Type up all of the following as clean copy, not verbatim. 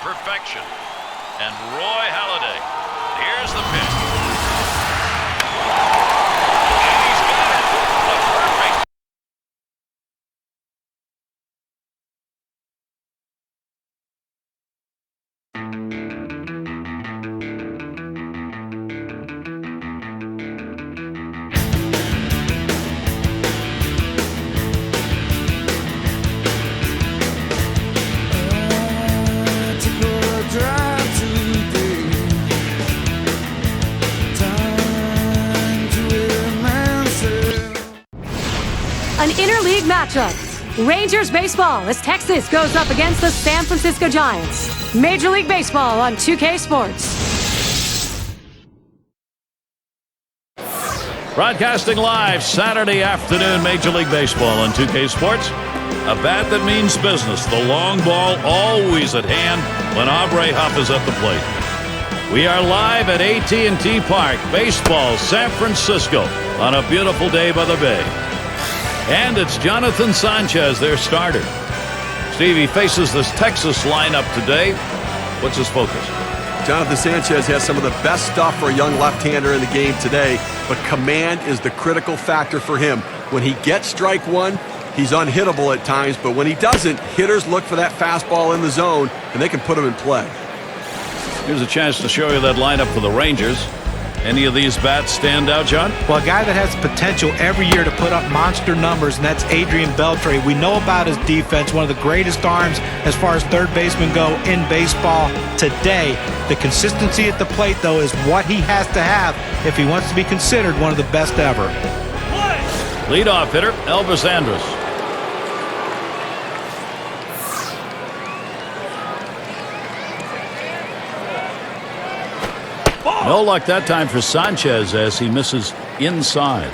perfection. And Roy Halladay. Here's the pitch. And he's got it. A perfect. An interleague matchup. Rangers baseball as Texas goes up against the San Francisco Giants. Major League Baseball on 2K Sports. Broadcasting live Saturday afternoon, Major League Baseball on 2K Sports. A bat that means business. The long ball always at hand when Aubrey Huff is at the plate. We are live at AT&T Park, baseball, San Francisco, on a beautiful day by the bay. And it's Jonathan Sanchez, their starter. Stevie faces this Texas lineup today. What's his focus? Jonathan Sanchez has some of the best stuff for a young left-hander in the game today, but command is the critical factor for him. When he gets strike one, he's unhittable at times, but when he doesn't, hitters look for that fastball in the zone, and they can put him in play. Here's a chance to show you that lineup for the Rangers. Any of these bats stand out, John? Well, a guy that has potential every year to put up monster numbers, and that's Adrian Beltre. We know about his defense, one of the greatest arms as far as third basemen go in baseball today. The consistency at the plate, though, is what he has to have if he wants to be considered one of the best ever. Leadoff hitter, Elvis Andrus. No luck that time for Sanchez as he misses inside.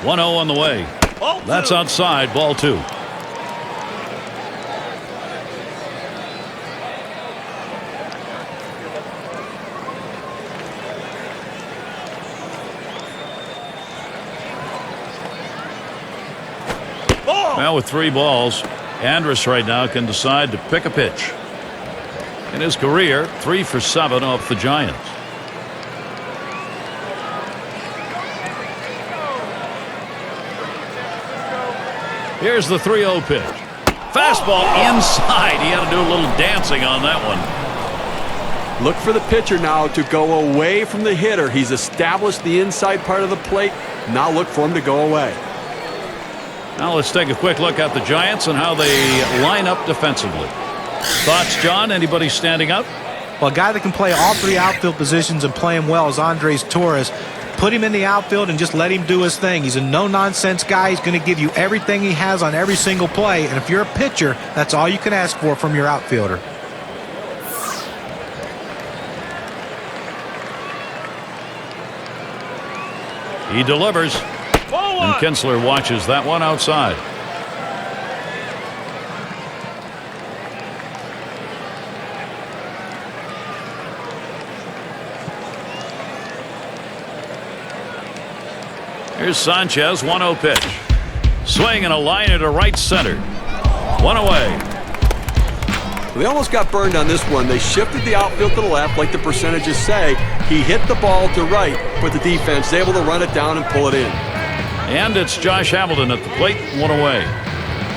One 0 on the way. That's outside, ball two. Now with 3 balls, Andrus right now can decide to pick a pitch. In his career, 3 for 7 off the Giants. Here's the 3-0 pitch. Fastball inside. He had to do a little dancing on that one. Look for the pitcher now to go away from the hitter. He's established the inside part of the plate. Now look for him to go away. Now let's take a quick look at the Giants and how they line up defensively. Thoughts, John? Anybody standing out? Well, a guy that can play all 3 outfield positions and play him well is Andres Torres. Put him in the outfield and just let him do his thing. He's a no-nonsense guy. He's going to give you everything he has on every single play. And if you're a pitcher, that's all you can ask for from your outfielder. He delivers. And Kinsler watches that one outside. Here's Sanchez, 1-0 pitch. Swing and a liner to right center. One away. They almost got burned on this one. They shifted the outfield to the left like the percentages say. He hit the ball to right, but the defense is able to run it down and pull it in. And it's Josh Hamilton at the plate, 1 away.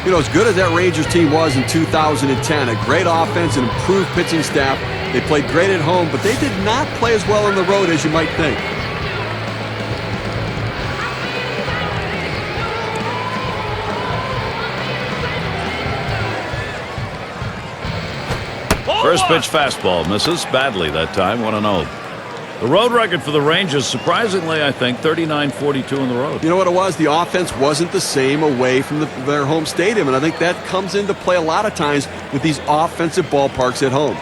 You know, as good as that Rangers team was in 2010, a great offense and improved pitching staff. They played great at home, but they did not play as well on the road as you might think. First pitch fastball misses badly that time, 1-0. The road record for the Rangers, surprisingly, I think, 39-42 on the road. You know what it was? The offense wasn't the same away from their home stadium, and I think that comes into play a lot of times with these offensive ballparks at home.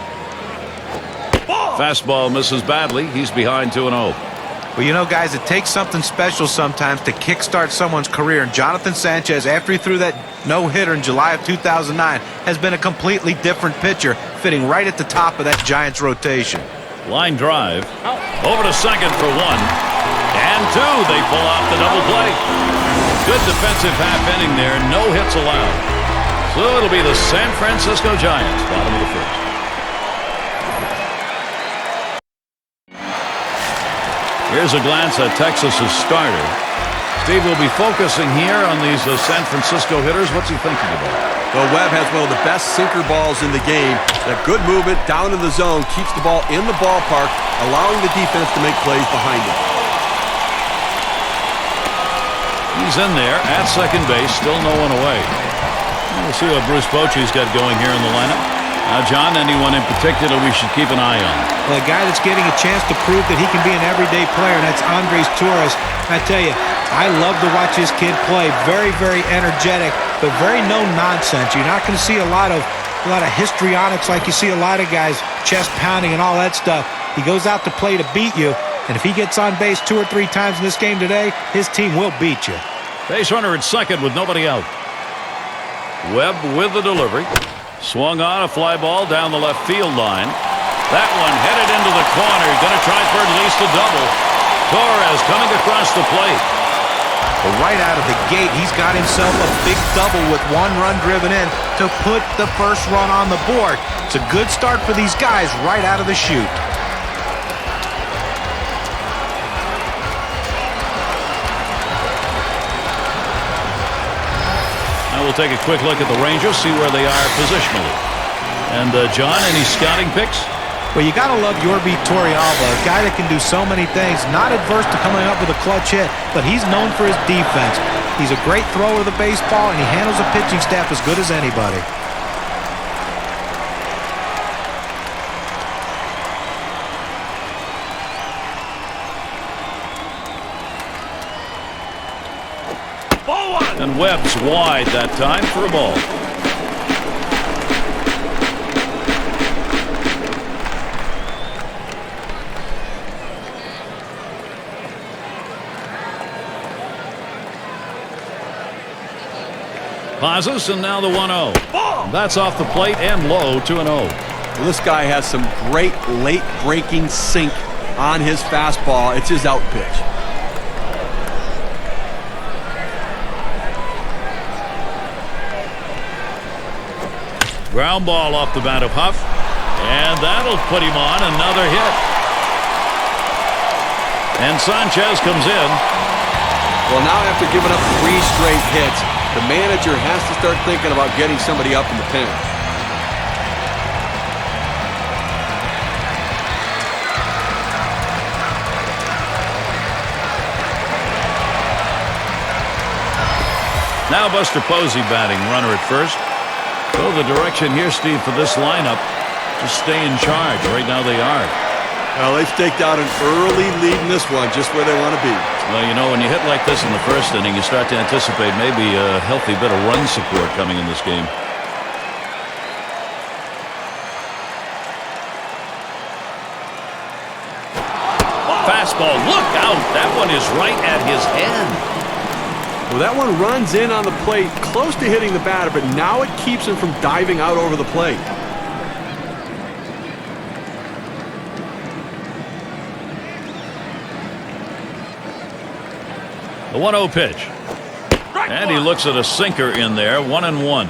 Fastball misses badly. He's behind 2-0. Well, you know, guys, it takes something special sometimes to kickstart someone's career. And Jonathan Sanchez, after he threw that no-hitter in July of 2009, has been a completely different pitcher, fitting right at the top of that Giants rotation. Line drive. Over to second for 1. And 2. They pull off the double play. Good defensive half inning there. No hits allowed. So it'll be the San Francisco Giants. Bottom of the first. Here's a glance at Texas's starter. Steve will be focusing here on these San Francisco hitters. What's he thinking about? Well, Webb has one of the best sinker balls in the game. That good movement down in the zone keeps the ball in the ballpark, allowing the defense to make plays behind him. He's in there at second base, still no one away. We'll see what Bruce Bochy's got going here in the lineup. Now, John, anyone in particular we should keep an eye on? Well, a guy that's getting a chance to prove that he can be an everyday player, and that's Andres Torres. I tell you, I love to watch this kid play. Very, very energetic, but very no-nonsense. You're not going to see a lot of histrionics like you see a lot of guys, chest pounding and all that stuff. He goes out to play to beat you, and if he gets on base 2 or 3 times in this game today, his team will beat you. Base runner at second with nobody out. Webb with the delivery. Swung on a fly ball down the left field line. That one headed into the corner. Going to try for at least a double. Torres coming across the plate. But right out of the gate, he's got himself a big double with 1 run driven in to put the first run on the board. It's a good start for these guys right out of the chute. We'll take a quick look at the Rangers, see where they are positionally. And John, any scouting picks? Well, you got to love Yorbi Torrealba, a guy that can do so many things, not adverse to coming up with a clutch hit, but he's known for his defense. He's a great thrower of the baseball, and he handles the pitching staff as good as anybody. And Webb's wide that time for a ball. Pauses, and now the 1-0. That's off the plate and low, 2-0. Well, this guy has some great late-breaking sink on his fastball. It's his out pitch. Ground ball off the bat of Huff, and that'll put him on another hit. And Sanchez comes in. Well, now after giving up 3 straight hits, the manager has to start thinking about getting somebody up in the pen. Now Buster Posey batting, runner at first. So the direction here, Steve, for this lineup, just stay in charge. Right now they are. Well, they've staked out an early lead in this one, just where they want to be. Well, you know, when you hit like this in the first inning, you start to anticipate maybe a healthy bit of run support coming in this game. Fastball, look out! That one is right at his head. Well, that one runs in on the plate, close to hitting the batter, but now it keeps him from diving out over the plate. The 1-0 pitch. And he looks at a sinker in there, 1-1.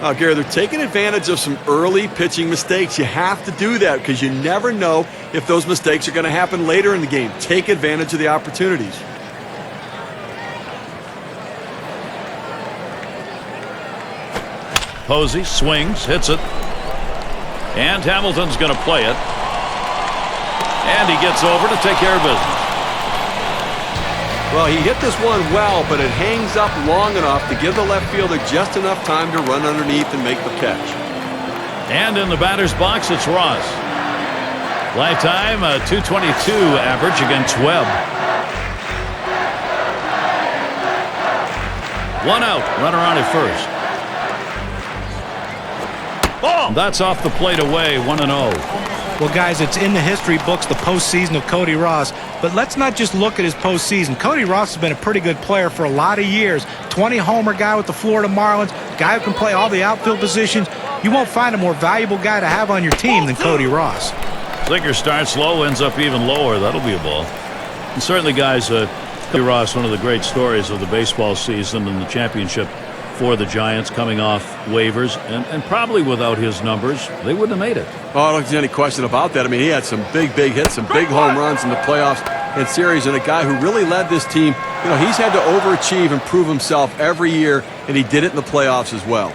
Oh, Gary, they're taking advantage of some early pitching mistakes. You have to do that because you never know if those mistakes are going to happen later in the game. Take advantage of the opportunities. Posey swings, hits it. And Hamilton's going to play it. And he gets over to take care of business. Well, he hit this one well, but it hangs up long enough to give the left fielder just enough time to run underneath and make the catch. And in the batter's box, it's Ross. Lifetime, a .222 average against Webb. 1 out, runner on at first. Ball. That's off the plate away, 1-0. Well, guys, it's in the history books, the postseason of Cody Ross. But let's not just look at his postseason. Cody Ross has been a pretty good player for a lot of years. 20-homer guy with the Florida Marlins, guy who can play all the outfield positions. You won't find a more valuable guy to have on your team than Cody Ross. Sinker starts low, ends up even lower. That'll be a ball. And certainly, guys, Ross, one of the great stories of the baseball season and the championship for the Giants, coming off waivers, and probably without his numbers, they wouldn't have made it. Oh, I don't think there's any question about that. I mean, he had some big hits, some big home runs in the playoffs and series, and a guy who really led this team. You know, he's had to overachieve and prove himself every year, and he did it in the playoffs as well.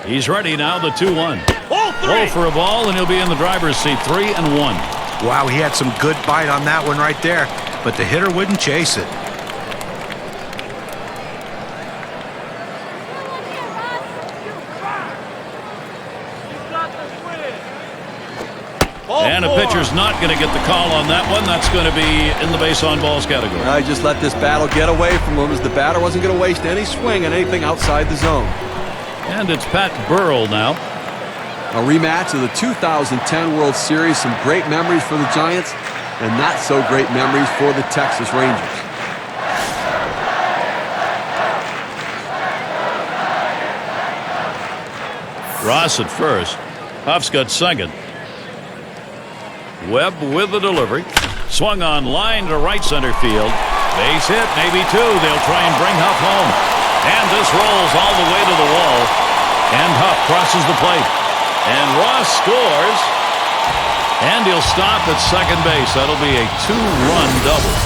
He's ready now, the 2-1. Low for a ball, and he'll be in the driver's seat. 3-1. Wow, he had some good bite on that one right there, but the hitter wouldn't chase it. And a pitcher's not going to get the call on that one. That's going to be in the base on balls category. I just let this battle get away from him, as the batter wasn't going to waste any swing on anything outside the zone. And it's Pat Burrell now. A rematch of the 2010 World Series. Some great memories for the Giants, and not so great memories for the Texas Rangers. Ross at first. Huff's got second. Webb with the delivery. Swung on line to right center field. Base hit, maybe two. They'll try and bring Huff home. And this rolls all the way to the wall. And Huff crosses the plate. And Ross scores. And he'll stop at second base. That'll be a 2-run double.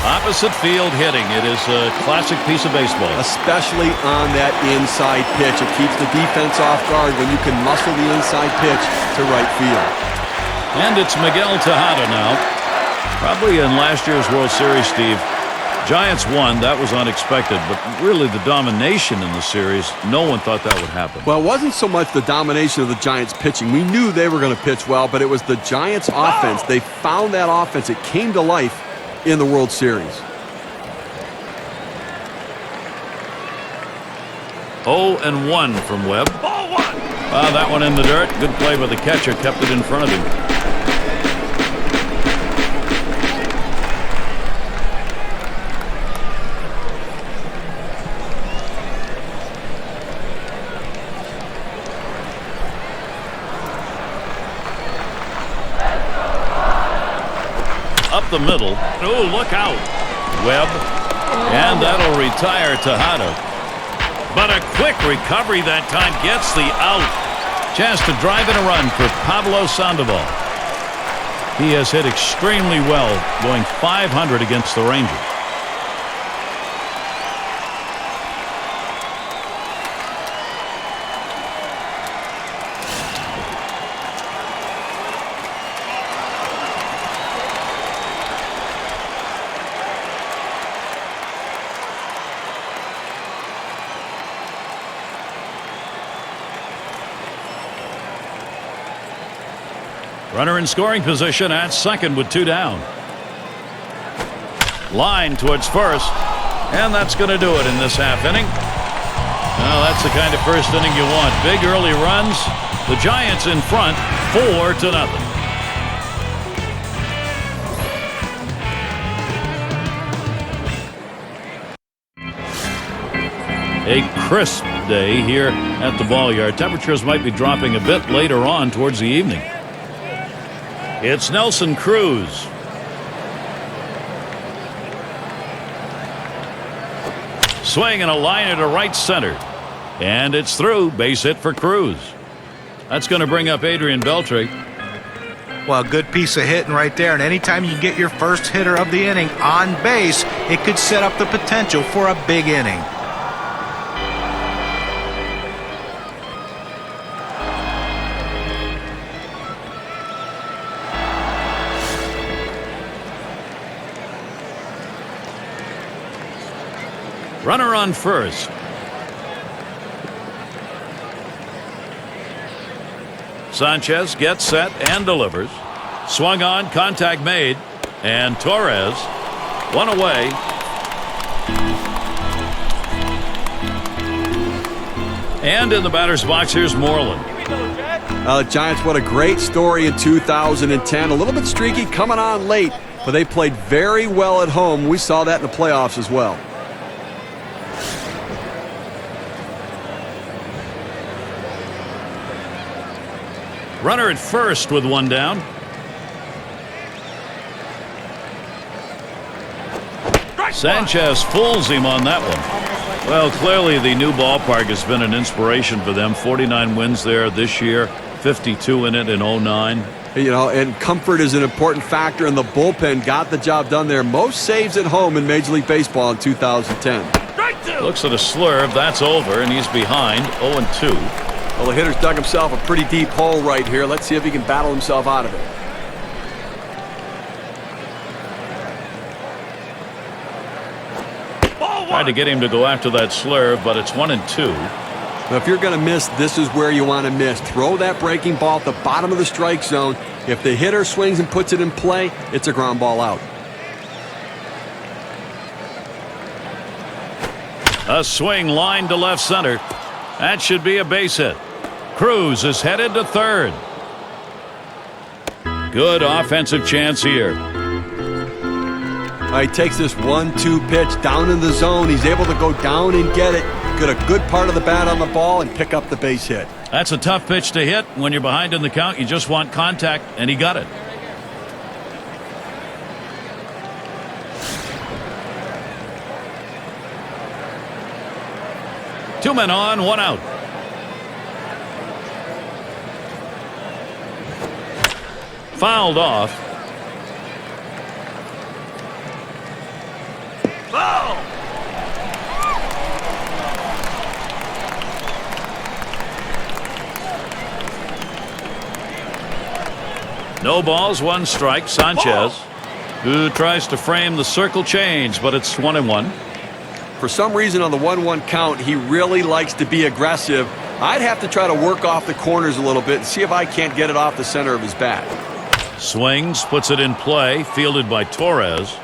Opposite field hitting. It is a classic piece of baseball. Especially on that inside pitch. It keeps the defense off guard when you can muscle the inside pitch to right field. And it's Miguel Tejada now. Probably in last year's World Series, Steve, Giants won. That was unexpected. But really the domination in the series, no one thought that would happen. Well, it wasn't so much the domination of the Giants pitching. We knew they were going to pitch well, but it was the Giants offense. They found that offense. It came to life in the World Series. 0-1 from Webb. That one in the dirt. Good play by the catcher. Kept it in front of him. Up the middle. Oh, look out. Webb. And that'll retire Tejada. But a quick recovery that time gets the out. Chance to drive in a run for Pablo Sandoval. He has hit extremely well, going .500 against the Rangers. Runner in scoring position at second with two down. Line towards first. And that's going to do it in this half inning. Well, that's the kind of first inning you want. Big early runs. The Giants in front, 4-0. A crisp day here at the ball yard. Temperatures might be dropping a bit later on towards the evening. It's Nelson Cruz. Swing and a liner to right center. And it's through. Base hit for Cruz. That's going to bring up Adrian Beltre. Well, good piece of hitting right there. And anytime you get your first hitter of the inning on base, it could set up the potential for a big inning. Runner on first. Sanchez gets set and delivers. Swung on, contact made, and Torres one away. And in the batter's box, here's Moreland. Giants, what a great story in 2010. A little bit streaky coming on late, but they played very well at home. We saw that in the playoffs as well. Runner at first with one down. Sanchez fools him on that one. Well, clearly the new ballpark has been an inspiration for them. 49 wins there this year, 52 in it in 09. You know, and comfort is an important factor, and the bullpen got the job done there. Most saves at home in Major League Baseball in 2010. Looks at a slurve. That's over, and he's behind 0-2. Well, the hitter's dug himself a pretty deep hole right here. Let's see if he can battle himself out of it. Tried to get him to go after that slurve, but it's 1-2. Now, if you're going to miss, this is where you want to miss. Throw that breaking ball at the bottom of the strike zone. If the hitter swings and puts it in play, it's a ground ball out. A swing line to left center. That should be a base hit. Cruz is headed to third. Good offensive chance here. He takes this 1-2 pitch down in the zone. He's able to go down and get it. Get a good part of the bat on the ball and pick up the base hit. That's a tough pitch to hit. When you're behind in the count, you just want contact, and he got it. Two men on, one out. Fouled off. No balls, one strike. Sanchez, who tries to frame the circle change, but it's 1-1. For some reason on the 1-1 count, he really likes to be aggressive. I'd have to try to work off the corners a little bit and see if I can't get it off the center of his bat. Swings, puts it in play, fielded by Torres.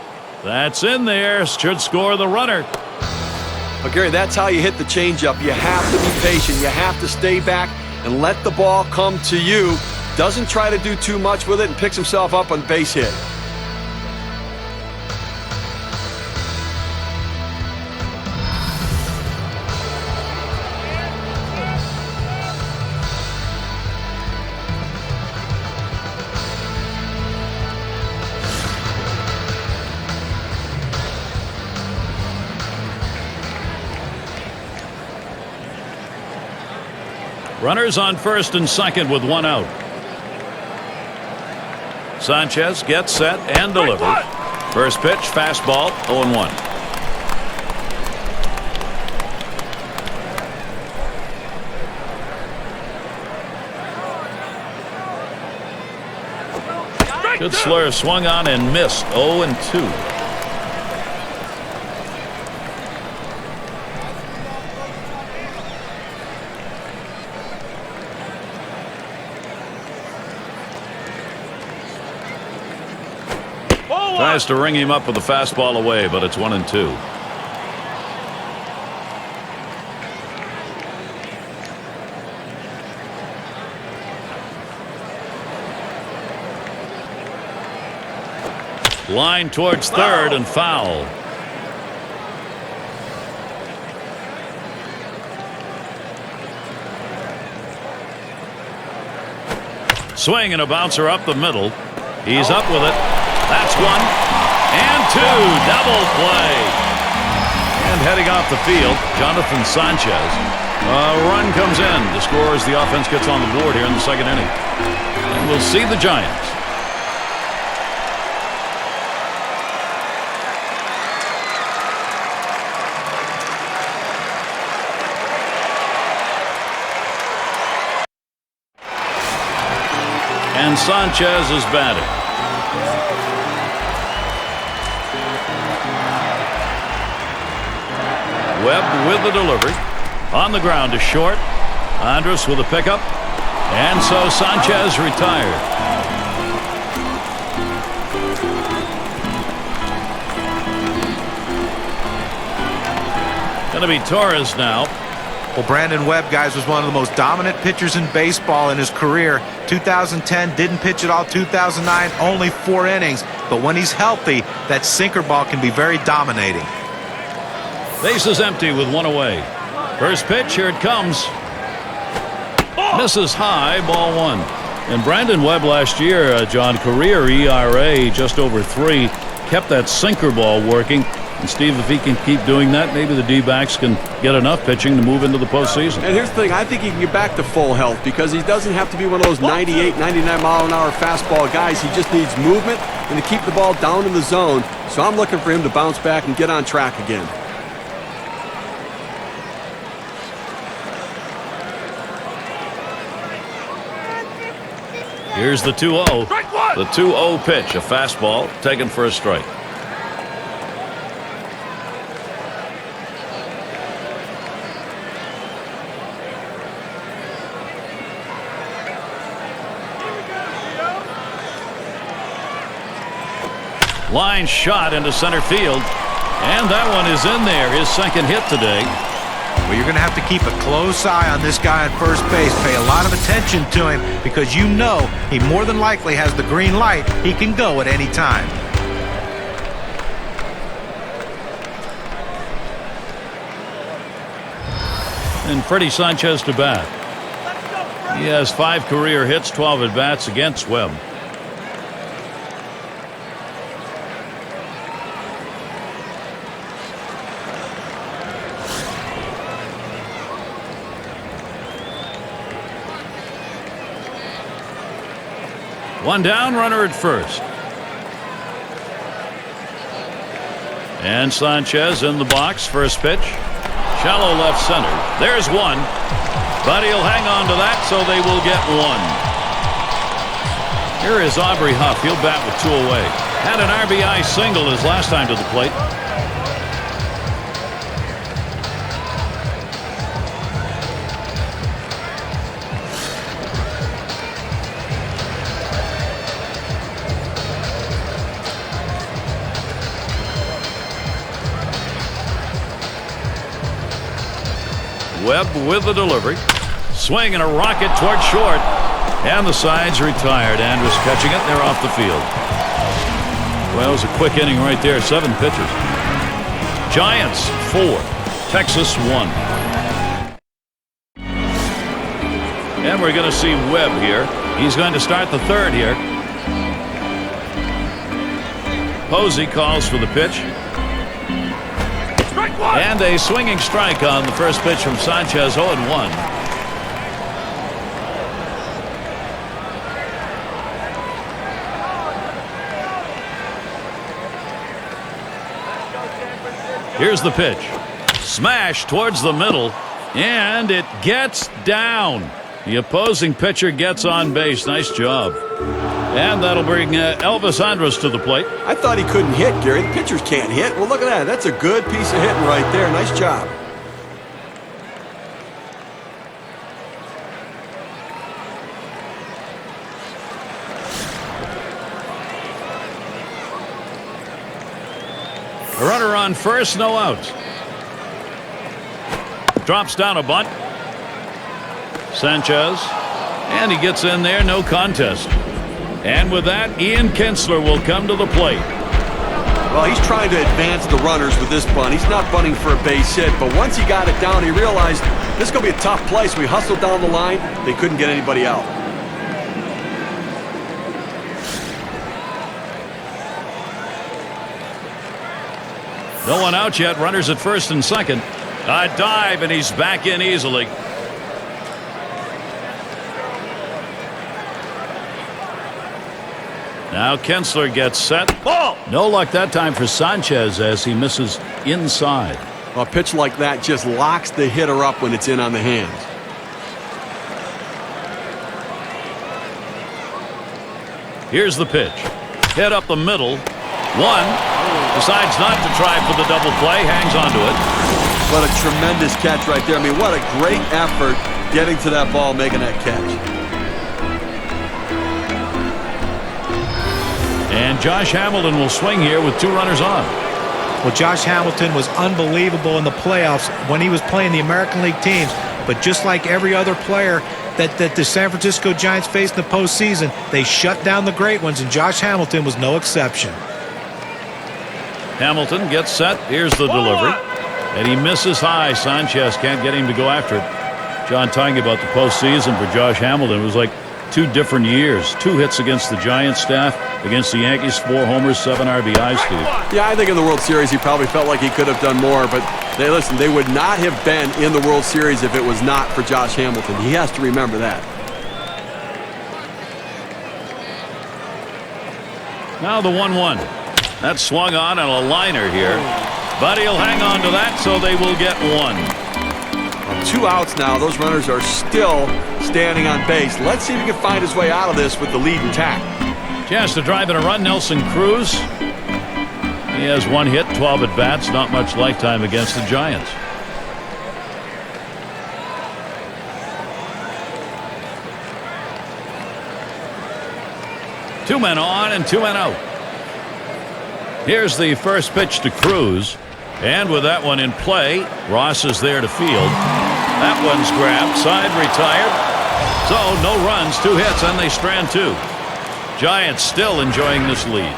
That's in there, should score the runner. But Gary, that's how you hit the changeup. You have to be patient. You have to stay back and let the ball come to you. Doesn't try to do too much with it and picks himself up on base hit. Runners on first and second with one out. Sanchez gets set and delivers. First pitch, fastball, 0-1. Good slur, swung on and missed, 0-2. Tries to ring him up with a fastball away, but it's 1-2. Line towards third and foul. Swing and a bouncer up the middle. He's up with it. That's one and two. Double play. And heading off the field, Jonathan Sanchez. A run comes in to score as the offense gets on the board here in the second inning. And we'll see the Giants. And Sanchez is batting. Webb with the delivery. On the ground to short. Andrus with a pickup. And so Sanchez retired. Going to be Torres now. Well, Brandon Webb, guys, was one of the most dominant pitchers in baseball in his career. 2010, didn't pitch at all. 2009, only 4 innings. But when he's healthy, that sinker ball can be very dominating. Base is empty with 1 away. First pitch, here it comes. Misses high, ball 1. And Brandon Webb last year, John, career ERA just over 3, kept that sinker ball working. And Steve, if he can keep doing that, maybe the D-backs can get enough pitching to move into the postseason. And here's the thing, I think he can get back to full health because he doesn't have to be one of those 98, 99 mile an hour fastball guys. He just needs movement and to keep the ball down in the zone. So I'm looking for him to bounce back and get on track again. Here's the 2-0. The 2-0 pitch, a fastball taken for a strike. Line shot into center field, and that one is in there. His second hit today. Well, you're going to have to keep a close eye on this guy at first base. Pay a lot of attention to him because you know he more than likely has the green light. He can go at any time. And Freddie Sanchez to bat. He has 5 career hits, 12 at bats against Webb. One down, runner at first. And Sanchez in the box, first pitch. Shallow left center. There's one. But he'll hang on to that, so they will get 1. Here is Aubrey Huff. He'll bat with 2 away. Had an RBI single his last time to the plate. Webb with the delivery. Swing and a rocket toward short. And the side's retired. Andrus catching it. They're off the field. Well, it was a quick inning right there. 7 pitches. Giants 4. Texas 1. And we're going to see Webb here. He's going to start the 3rd here. Posey calls for the pitch. And a swinging strike on the first pitch from Sanchez. 0-1. Here's the pitch. Smash towards the middle. And it gets down. The opposing pitcher gets on base. Nice job. And that'll bring Elvis Andrus to the plate. I thought he couldn't hit, Gary. The pitchers can't hit. Well, look at that. That's a good piece of hitting right there. Nice job. A runner on first, no outs. Drops down a bunt. Sanchez. And he gets in there, no contest. And with that, Ian Kinsler will come to the plate. Well, he's trying to advance the runners with this bunt. He's not bunting for a base hit, but once he got it down, he realized this is going to be a tough play, so he hustled down the line. They couldn't get anybody out. No one out yet. Runners at first and second. A dive, and he's back in easily. Now Kinsler gets set. Ball! No luck that time for Sanchez as he misses inside. A pitch like that just locks the hitter up when it's in on the hands. Here's the pitch. Hit up the middle. 1. Decides not to try for the double play. Hangs onto it. What a tremendous catch right there. I mean, what a great effort getting to that ball, making that catch. And Josh Hamilton will swing here with 2 runners on. Well, Josh Hamilton was unbelievable in the playoffs when he was playing the American League teams. But just like every other player that the San Francisco Giants faced in the postseason, they shut down the great ones, and Josh Hamilton was no exception. Hamilton gets set. Here's the delivery. And he misses high. Sanchez can't get him to go after it. John, talking about the postseason for Josh Hamilton, it was like 2 different years. 2 hits against the Giants staff, against the Yankees, 4 homers, 7 RBIs, Steve. Yeah, I think in the World Series he probably felt like he could have done more, but they would not have been in the World Series if it was not for Josh Hamilton. He has to remember that. Now the 1-1. That's swung on a liner here. But he'll hang on to that, so they will get 1. 2 outs now. Those runners are still standing on base. Let's see if he can find his way out of this with the lead intact. Chance to drive in a run. Nelson Cruz. He has 1 hit, 12 at bats. Not much lifetime against the Giants. Two men on and 2 men out. Here's the first pitch to Cruz. And with that one in play, Ross is there to field. That one's grabbed, side retired. So no runs, 2 hits, and they strand 2. Giants still enjoying this lead.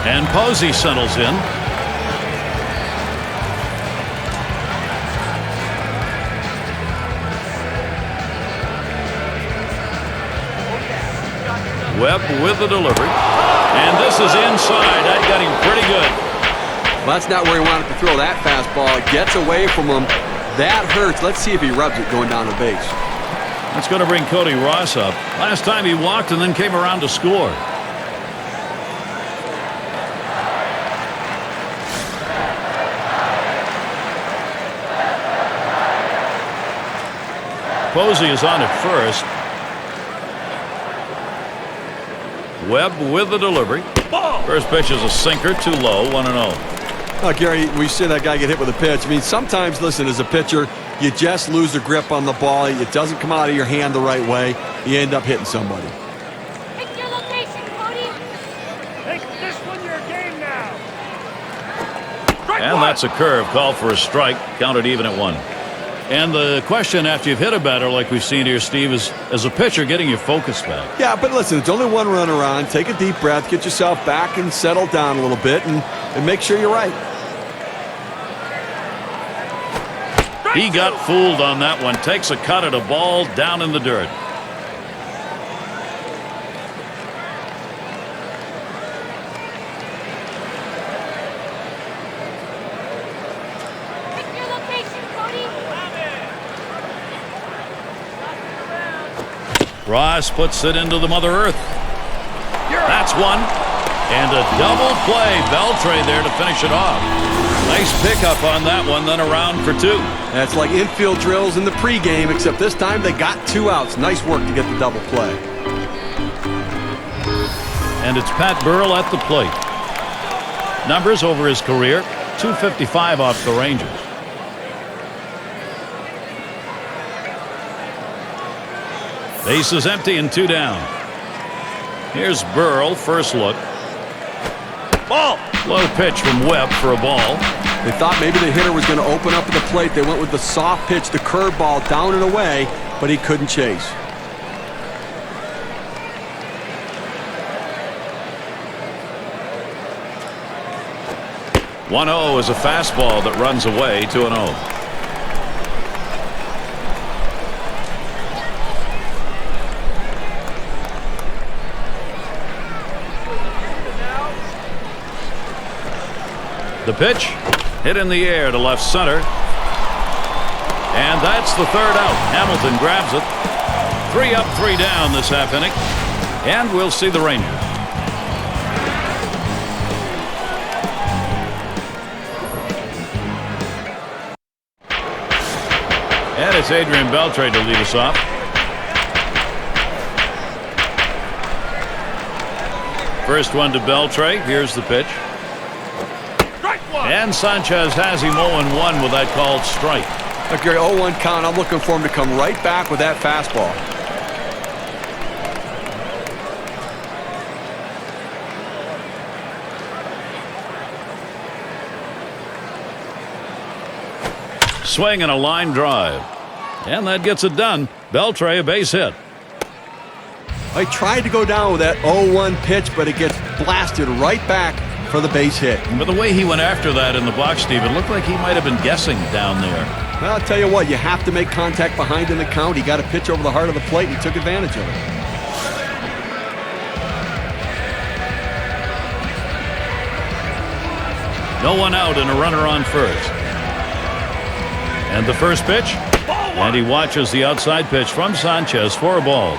And Posey settles in. Webb with the delivery. And this is inside. That got him pretty good. Well, that's not where he wanted to throw that fastball. It gets away from him. That hurts. Let's see if he rubs it going down the base. That's going to bring Cody Ross up. Last time he walked and then came around to score. Posey is on at first. Webb with the delivery. First pitch is a sinker, too low, 1-0. Oh, Gary, we see that guy get hit with a pitch. I mean, sometimes, listen, as a pitcher, you just lose the grip on the ball. It doesn't come out of your hand the right way. You end up hitting somebody. Pick your location, Cody. Make this one your game now. And that's a curve. Called for a strike. Counted even at 1. And the question after you've hit a batter like we've seen here, Steve, is as a pitcher getting your focus back. Yeah, but listen, it's only 1 runner on. Take a deep breath, get yourself back and settle down a little bit and make sure you're right. He got fooled on that one. Takes a cut at a ball down in the dirt. Ross puts it into the Mother Earth. That's 1. And a double play. Beltre there to finish it off. Nice pickup on that one, then around for 2. That's like infield drills in the pregame, except this time they got 2 outs. Nice work to get the double play. And it's Pat Burrell at the plate. Numbers over his career, .255 off the Rangers. Base is empty and 2 down. Here's Burrell, first look. Ball! Low pitch from Webb for a ball. They thought maybe the hitter was going to open up at the plate. They went with the soft pitch, the curveball down and away, but he couldn't chase. .1-0 is a fastball that runs away, 2-0. The pitch hit in the air to left center. And that's the 3rd out. Hamilton grabs it. 3 up, 3 down this half inning. And we'll see the Rangers. And it's Adrian Beltre to lead us off. First one to Beltre. Here's the pitch. And Sanchez has him 0-1 with that called strike. Look, Gary, 0-1 count. I'm looking for him to come right back with that fastball. swing and a line drive. And that gets it done. Beltre, a base hit. I tried to go down with that 0-1 pitch, but it gets blasted right back for the base hit. But the way he went after that in the box, Steve, it looked like he might have been guessing down there. Well, I'll tell you what, you have to make contact behind in the count. He got a pitch over the heart of the plate, and he took advantage of it. No one out and a runner on first. And the first pitch. And he watches the outside pitch from Sanchez for a ball.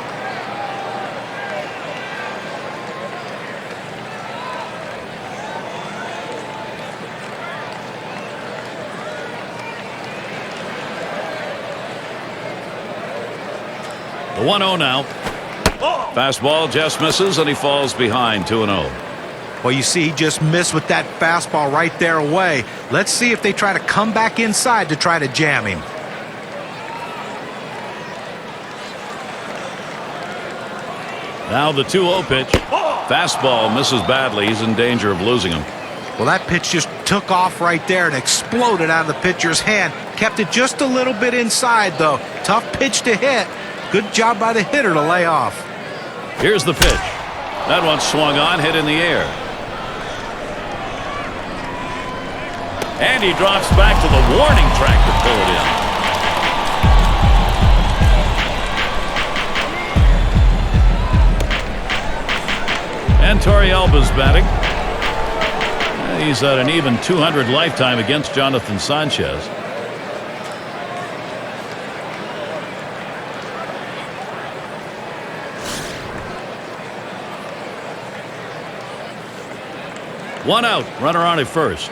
The 1-0 now. Fastball just misses and he falls behind 2-0. Well, you see, he just missed with that fastball right there away. Let's see if they try to come back inside to try to jam him. Now the 2-0 pitch. Fastball misses badly. He's in danger of losing him. Well, that pitch just took off right there and exploded out of the pitcher's hand. Kept it just a little bit inside, though. Tough pitch to hit. Good job by the hitter to lay off. Here's the pitch. That one swung on, hit in the air. And he drops back to the warning track to pull it in. And Torrealba's batting. He's at an even 200 lifetime against Jonathan Sanchez. One out, runner on at first.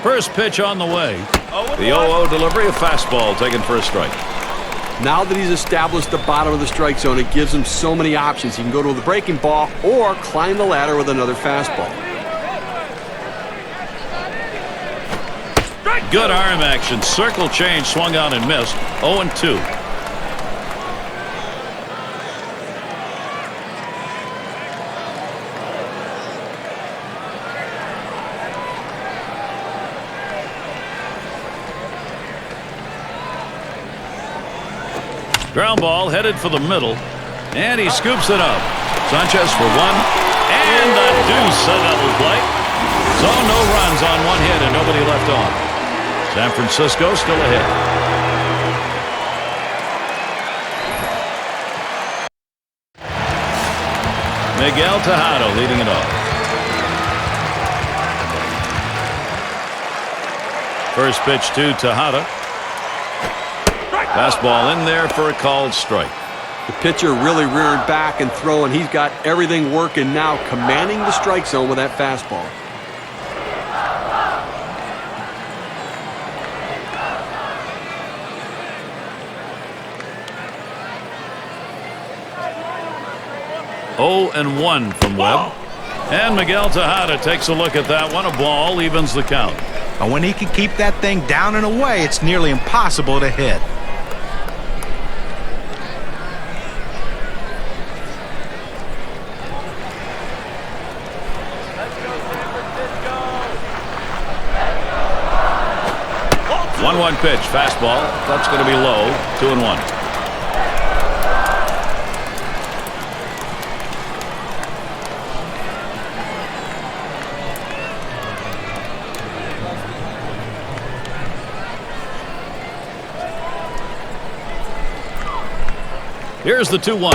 First pitch on the way. The 0-0 delivery, a fastball taken for a strike. Now that he's established the bottom of the strike zone, it gives him so many options. He can go to the breaking ball or climb the ladder with another fastball. Good arm action. Circle change, swung on and missed. 0-2. Ground ball headed for the middle, and he scoops it up. Sanchez for one, and the deuce, a double play. So no runs on one hit and nobody left on. San Francisco still ahead. Miguel Tejada leading it off. First pitch to Tejada. Fastball in there for a called strike. The pitcher really rearing back and throwing. He's got everything working now, commanding the strike zone with that fastball. Oh, and 1 from Webb. And Miguel Tejada takes a look at that one. A ball evens the count. And when he can keep that thing down and away, it's nearly impossible to hit. One pitch, fastball. That's going to be low. 2-1. Here's the 2-1.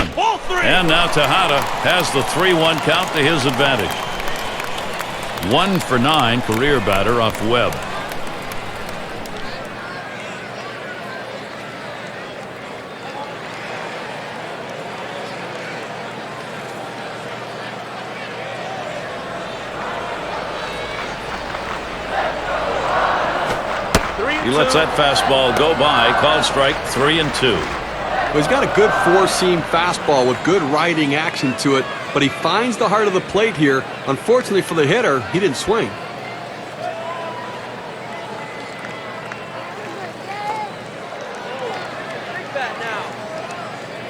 And now Tejada has the 3-1 count to his advantage. 1 for 9 career batter off Webb. He lets that fastball go by. Called strike, 3-2. Well, he's got a good four-seam fastball with good riding action to it, but he finds the heart of the plate here. Unfortunately for the hitter, he didn't swing.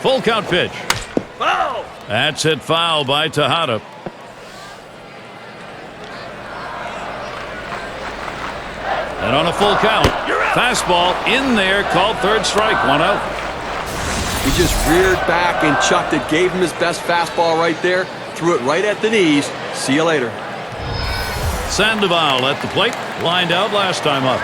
Full count pitch. Foul! That's hit foul by Tejada. And on a full count, fastball in there, called third strike, 1 out. He just reared back and chucked it, gave him his best fastball right there, threw it right at the knees. See you later. Sandoval at the plate, lined out last time up.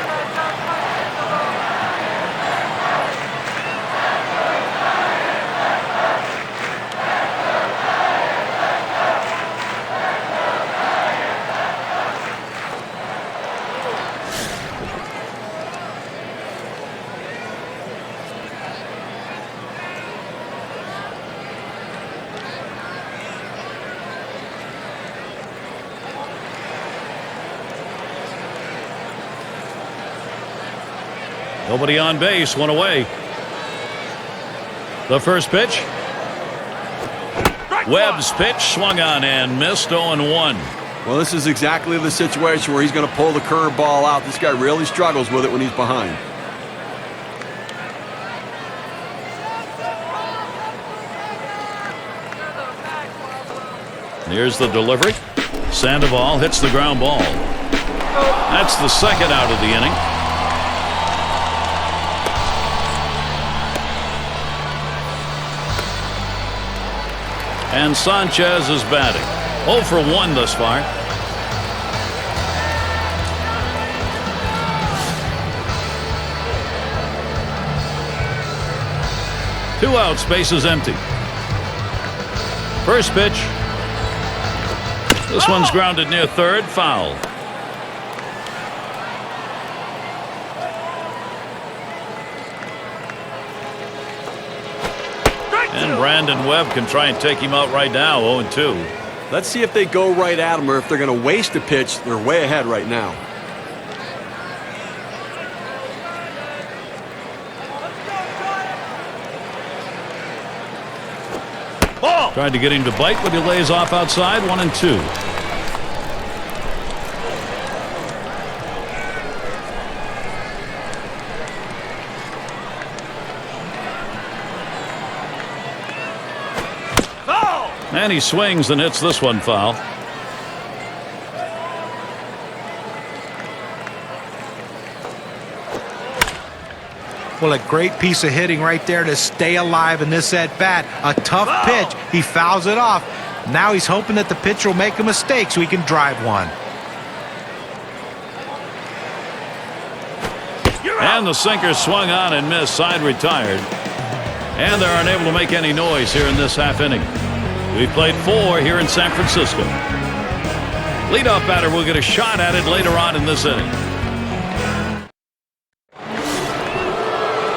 Nobody on base, 1 away. The first pitch. Webb's pitch swung on and missed, 0-1. Well, this is exactly the situation where he's going to pull the curveball out. This guy really struggles with it when he's behind. Here's the delivery. Sandoval hits the ground ball. That's the second out of the inning. And Sanchez is batting. 0 for 1 thus far. Two outs, bases empty. First pitch. This one's grounded near third, foul. And Brandon Webb can try and take him out right now, 0-2. Let's see if they go right at him or if they're going to waste a pitch. They're way ahead right now. Tried to get him to bite, but he lays off outside, 1-2. And he swings and hits this one foul. Well, a great piece of hitting right there to stay alive in this at-bat. A tough pitch. He fouls it off. Now he's hoping that the pitcher will make a mistake so he can drive one. And the sinker swung on and missed. Side retired. And they aren't able to make any noise here in this half inning. We've played 4 here in San Francisco. Leadoff batter will get a shot at it later on in this inning.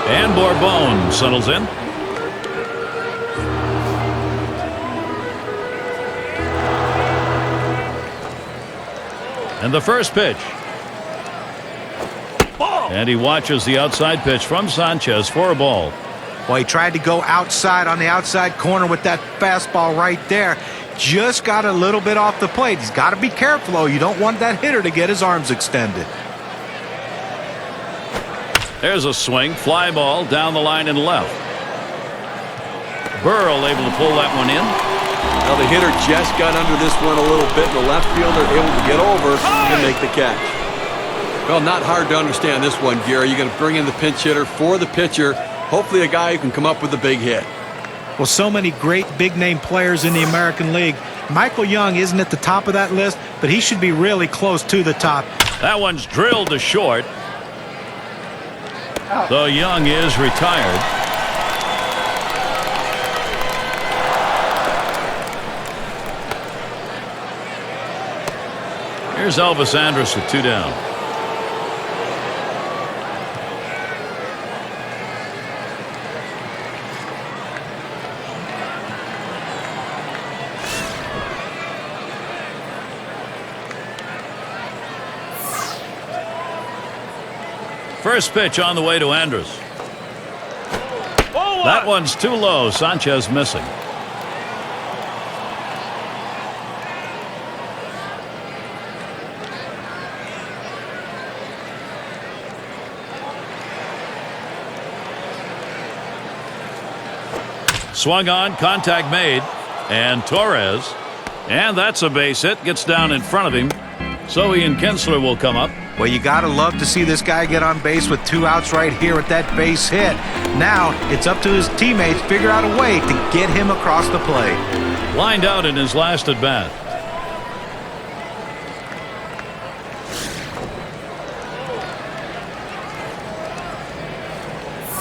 And Bourbon settles in. And the first pitch. And he watches the outside pitch from Sanchez for a ball. Well, he tried to go outside on the outside corner with that fastball right there. Just got a little bit off the plate. He's got to be careful, though. You don't want that hitter to get his arms extended. There's a swing. Fly ball down the line and left. Burrell able to pull that one in. Now the hitter just got under this one a little bit. The left fielder able to get over and make the catch. Well, not hard to understand this one, Gary. You're going to bring in the pinch hitter for the pitcher. Hopefully a guy who can come up with a big hit. Well, so many great big-name players in the American League. Michael Young isn't at the top of that list, but he should be really close to the top. That one's drilled to short. So Young is retired. Here's Elvis Andrus with 2 down. First pitch on the way to Andrus. That one's too low. Sanchez missing. Swung on, contact made, and Torres, and that's a base hit, gets down in front of him. So Ian Kinsler will come up. Well, you got to love to see this guy get on base with 2 outs right here with that base hit. Now it's up to his teammates to figure out a way to get him across the plate. Lined out in his last at bat.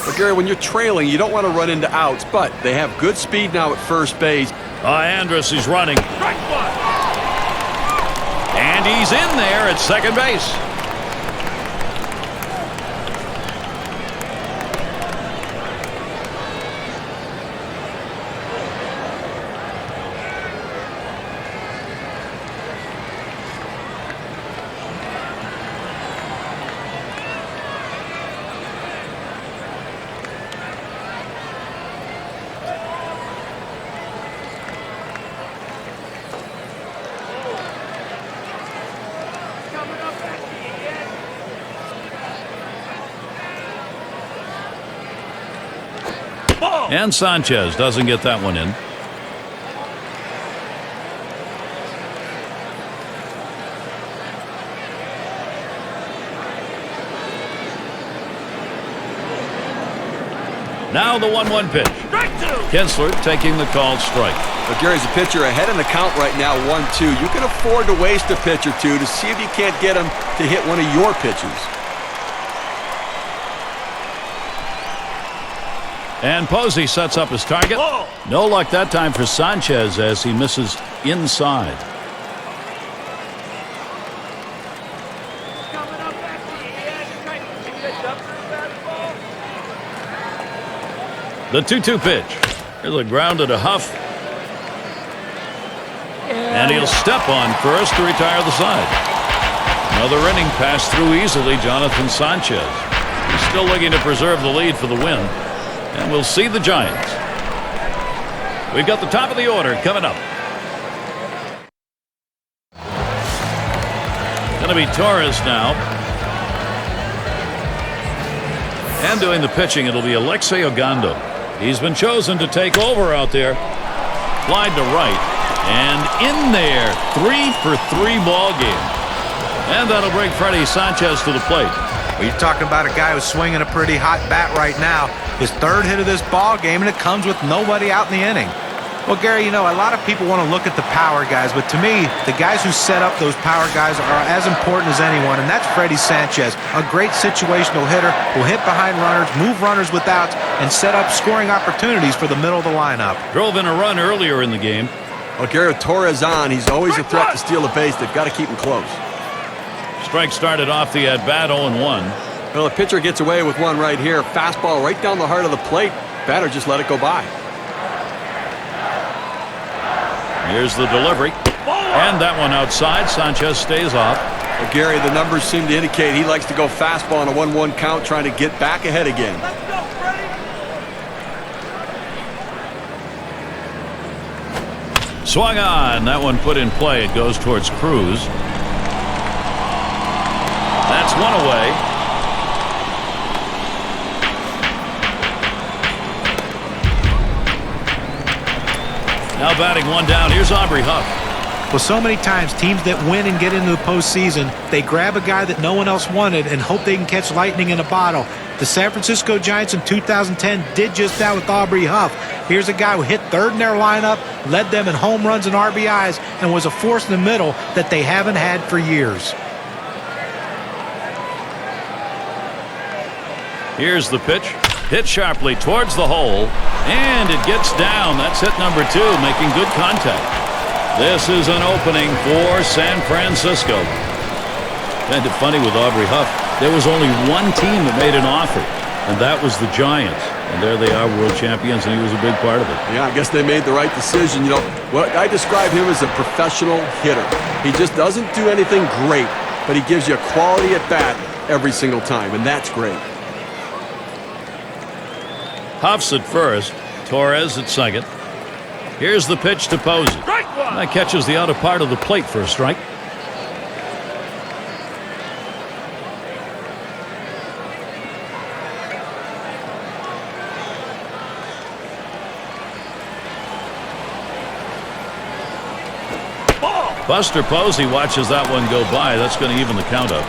Well, Gary, when you're trailing, you don't want to run into outs, but they have good speed now at first base. Andrus is running. And he's in there at second base. And Sanchez doesn't get that one in. Now the 1-1 pitch. Kinsler taking the called strike. But Gary's a pitcher ahead in the count right now, 1-2. You can afford to waste a pitch or two to see if you can't get him to hit one of your pitches. And Posey sets up his target. No luck that time for Sanchez as he misses inside. The 2-2 pitch. Here's a ground to Huff. And he'll step on first to retire the side. Another inning passed through easily, Jonathan Sanchez. He's still looking to preserve the lead for the win. And we'll see the Giants. We've got the top of the order coming up. Going to be Torres now. And doing the pitching, it'll be Alexei Ogando. He's been chosen to take over out there. Flied to right. And in there, 3 for 3 ball game. And that'll bring Freddie Sanchez to the plate. Well, you're talking about a guy who's swinging a pretty hot bat right now. His 3rd hit of this ball game, and it comes with nobody out in the inning. Well, Gary, you know, a lot of people want to look at the power guys, but to me, the guys who set up those power guys are as important as anyone, and that's Freddie Sanchez, a great situational hitter who'll hit behind runners, move runners with outs, and set up scoring opportunities for the middle of the lineup. Drove in a run earlier in the game. Well, Gary, with Torres on, he's always a threat to steal a base. They've got to keep him close. Strike started off the at-bat 0-1. Well, the pitcher gets away with one right here. Fastball right down the heart of the plate. Batter just let it go by. Here's the delivery. And that one outside. Sanchez stays off. Well, Gary, the numbers seem to indicate he likes to go fastball on a 1-1 count, trying to get back ahead again. Swung on. That one put in play. It goes towards Cruz. That's one away. Now batting one down. Here's Aubrey Huff. Well, so many times teams that win and get into the postseason, they grab a guy that no one else wanted and hope they can catch lightning in a bottle. The San Francisco Giants in 2010 did just that with Aubrey Huff. Here's a guy who hit 3rd in their lineup, led them in home runs and RBIs, and was a force in the middle that they haven't had for years. Here's the pitch. Hit sharply towards the hole, and it gets down. That's hit number 2, making good contact. This is an opening for San Francisco. Kind of funny with Aubrey Huff. There was only one team that made an offer, and that was the Giants. And there they are, world champions, and he was a big part of it. Yeah, I guess they made the right decision. You know, what I describe him as a professional hitter. He just doesn't do anything great, but he gives you a quality at bat every single time, and that's great. Huff's at first, Torres at second. Here's the pitch to Posey. That catches the outer part of the plate for a strike. Buster Posey watches that one go by. That's going to even the count up.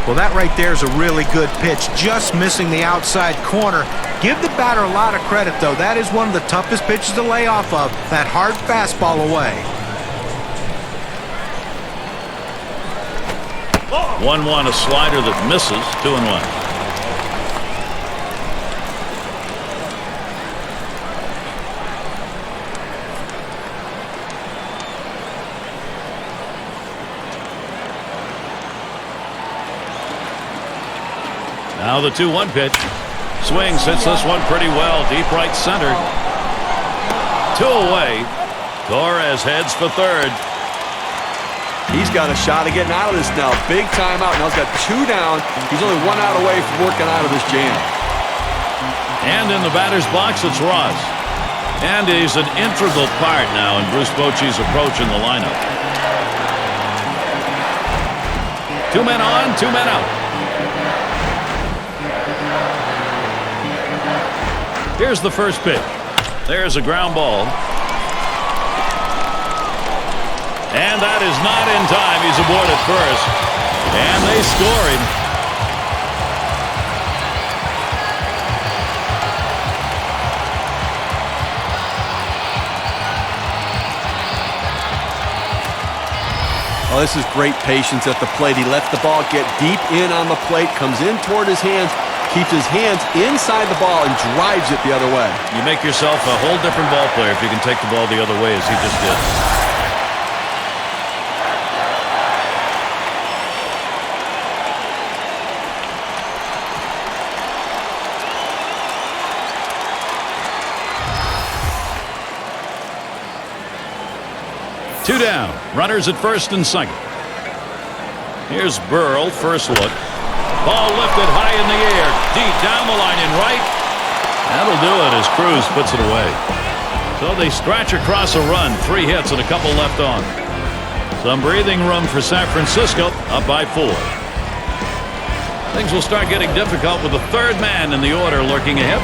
Well, that right there is a really good pitch, just missing the outside corner. Give the batter a lot of credit, though. That is one of the toughest pitches to lay off of, that hard fastball away. 1-1, a slider that misses. 2-1. Now the 2-1 pitch. Swings, hits this one pretty well. Deep right center. 2 away. Torres heads for third. He's got a shot of getting out of this now. Big timeout. Now he's got 2 down. He's only 1 out away from working out of this jam. And in the batter's box, it's Ross. And he's an integral part now in Bruce Bochy's approach in the lineup. 2 men on, 2 men out. Here's the first pitch. There's a ground ball. And that is not in time. He's aboard at first. And they score him. Oh, this is great patience at the plate. He lets the ball get deep in on the plate, comes in toward his hands, keeps his hands inside the ball, and drives it the other way. You make yourself a whole different ball player if you can take the ball the other way as he just did. Two down. Runners at first and second. Here's Burrell. First look. Ball lifted high in the air. Deep down the line in right. That'll do it as Cruz puts it away. So they scratch across a run. 3 hits and a couple left on. Some breathing room for San Francisco. Up by 4. Things will start getting difficult with the third man in the order lurking ahead.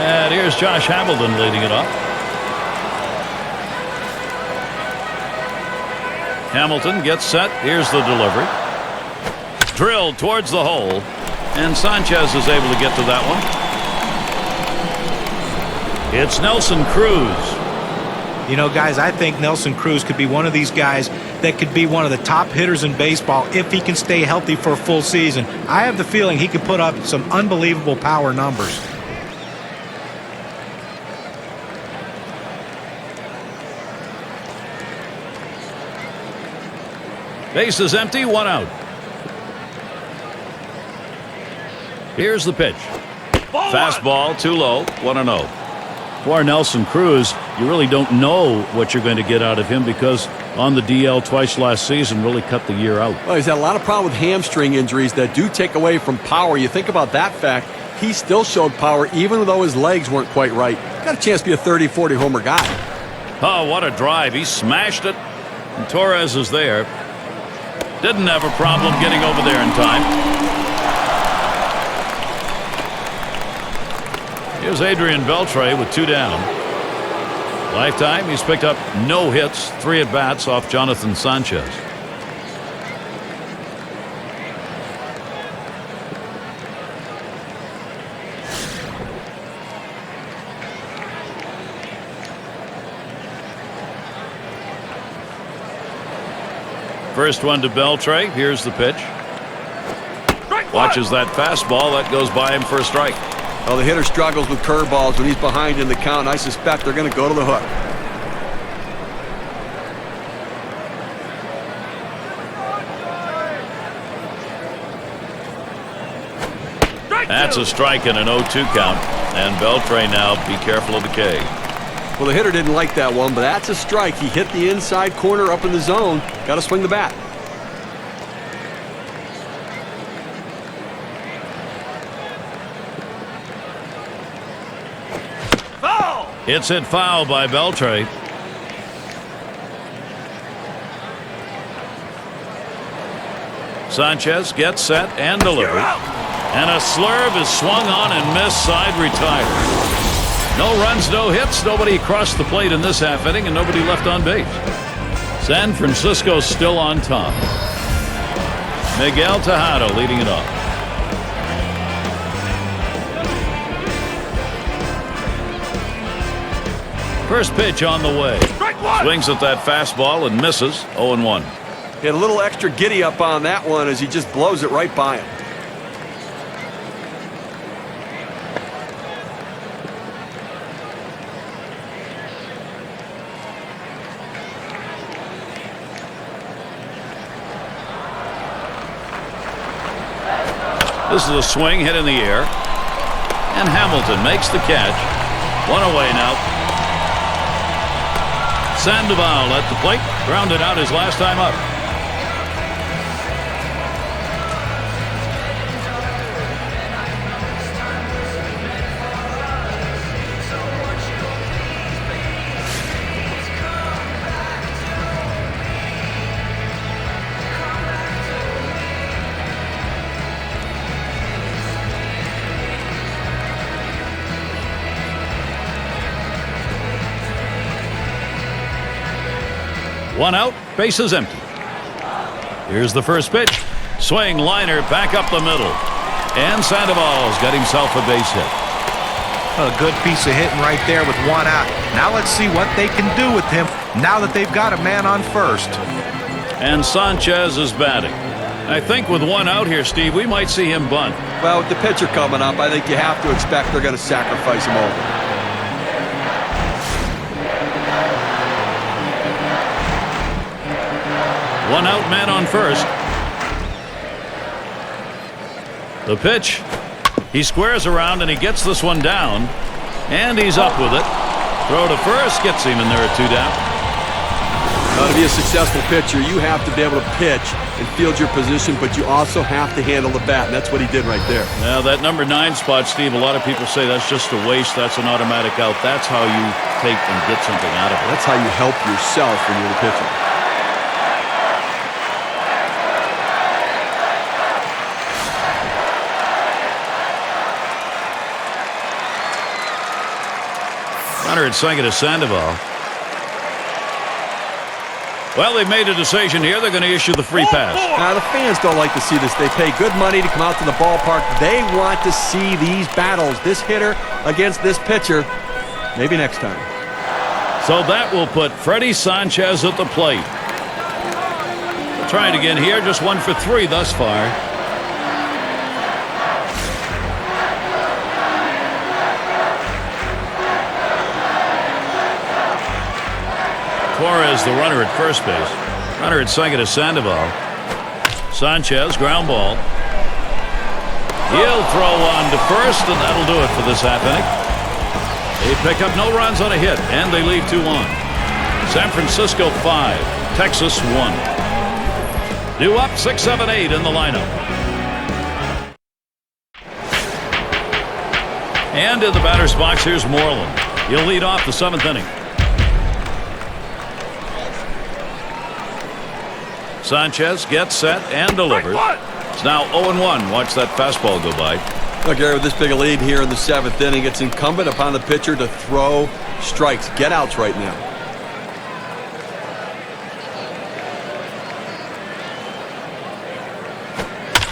And here's Josh Hamilton leading it off. Hamilton gets set. Here's the delivery. Drilled towards the hole. And Sanchez is able to get to that one. It's Nelson Cruz. You know, guys, I think Nelson Cruz could be one of these guys that could be one of the top hitters in baseball if he can stay healthy for a full season. I have the feeling he could put up some unbelievable power numbers. Base is empty, 1 out. Here's the pitch. Fastball, too low, 1-0. For Nelson Cruz, you really don't know what you're going to get out of him because on the DL twice last season really cut the year out. Well, he's had a lot of problem with hamstring injuries that do take away from power. You think about that fact, he still showed power even though his legs weren't quite right. Got a chance to be a 30-40 homer guy. Oh, what a drive. He smashed it. And Torres is there. Didn't have a problem getting over there in time. Here's Adrian Beltre with 2 down. Lifetime, he's picked up no hits, 3 at-bats off Jonathan Sanchez. First one to Beltre. Here's the pitch. Watches that fastball. That goes by him for a strike. Well, the hitter struggles with curveballs when he's behind in the count. I suspect they're going to go to the hook. That's a strike and an 0-2 count. And Beltre now, be careful of the K. Well, the hitter didn't like that one, but that's a strike. He hit the inside corner up in the zone. Got to swing the bat. Foul! It's hit foul by Beltre. Sanchez gets set and delivers. And a slurve is swung on and missed, side retired. No runs, no hits, nobody crossed the plate in this half inning, and nobody left on base. San Francisco still on top. Miguel Tejada leading it off. First pitch on the way. Swings at that fastball and misses. 0-1. He had a little extra giddy up on that one as he just blows it right by him. This is a swing hit in the air. And Hamilton makes the catch. One away now. Sandoval at the plate. Grounded out his last time up. One out, bases empty. Here's the first pitch. Swing, liner, back up the middle. And Sandoval's got himself a base hit. A good piece of hitting right there with one out. Now let's see what they can do with him now that they've got a man on first. And Sanchez is batting. I think with one out here, Steve, we might see him bunt. Well, with the pitcher coming up, I think you have to expect they're going to sacrifice him over. One out, man on first. The pitch. He squares around and he gets this one down. And he's up with it. Throw to first gets him, and there are two down. Now, to be a successful pitcher, you have to be able to pitch and field your position, but you also have to handle the bat, and that's what he did right there. Now, that number 9 spot, Steve, a lot of people say that's just a waste. That's an automatic out. That's how you take and get something out of it. That's how you help yourself when you're the pitcher. Runner at second is Sandoval. Well, they've made a decision here. They're going to issue the free pass. Now, the fans don't like to see this. They pay good money to come out to the ballpark. They want to see these battles, this hitter against this pitcher, maybe next time. So that will put Freddie Sanchez at the plate. Trying again here, just 1 for 3 thus far. Torres, the runner at first base. Runner at second is Sandoval. Sanchez, ground ball. He'll throw on to first, and that'll do it for this half inning. They pick up no runs on a hit, and they leave 2 on. San Francisco 5, Texas 1. Due up 6-7-8 in the lineup. And in the batter's box, here's Moreland. He'll lead off the 7th inning. Sanchez gets set and delivers. It's now 0-1. Watch that fastball go by. Look, Gary, with this big a lead here in the 7th inning, it's incumbent upon the pitcher to throw strikes, get outs right now.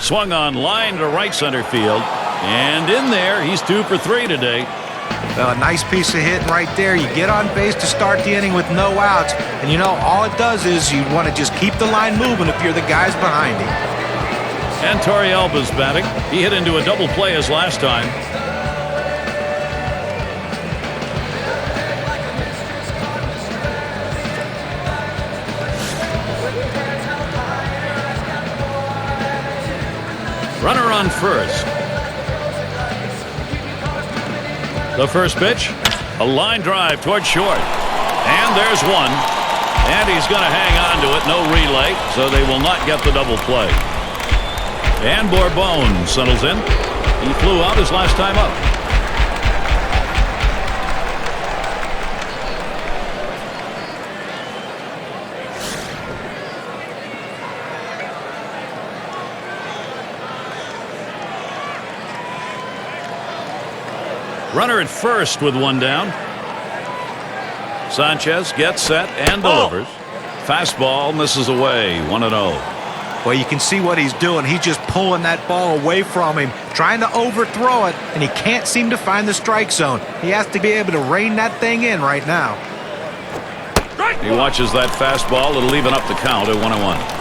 Swung on line to right center field. And in there, he's 2 for 3 today. A nice piece of hitting right there. You get on base to start the inning with no outs. And you know, all it does is you want to just keep the line moving if you're the guys behind him. And Torrealba's batting. He hit into a double play as last time. Runner on first. The first pitch, a line drive towards short. And there's one. And he's going to hang on to it. No relay, so they will not get the double play. And Bourbon settles in. He flew out his last time up. Runner at first with one down. Sanchez gets set and delivers. Fastball misses away, 1-0. Well, you can see what he's doing. He's just pulling that ball away from him, trying to overthrow it, and he can't seem to find the strike zone. He has to be able to rein that thing in right now. He watches that fastball. It'll even up the count at 1-1.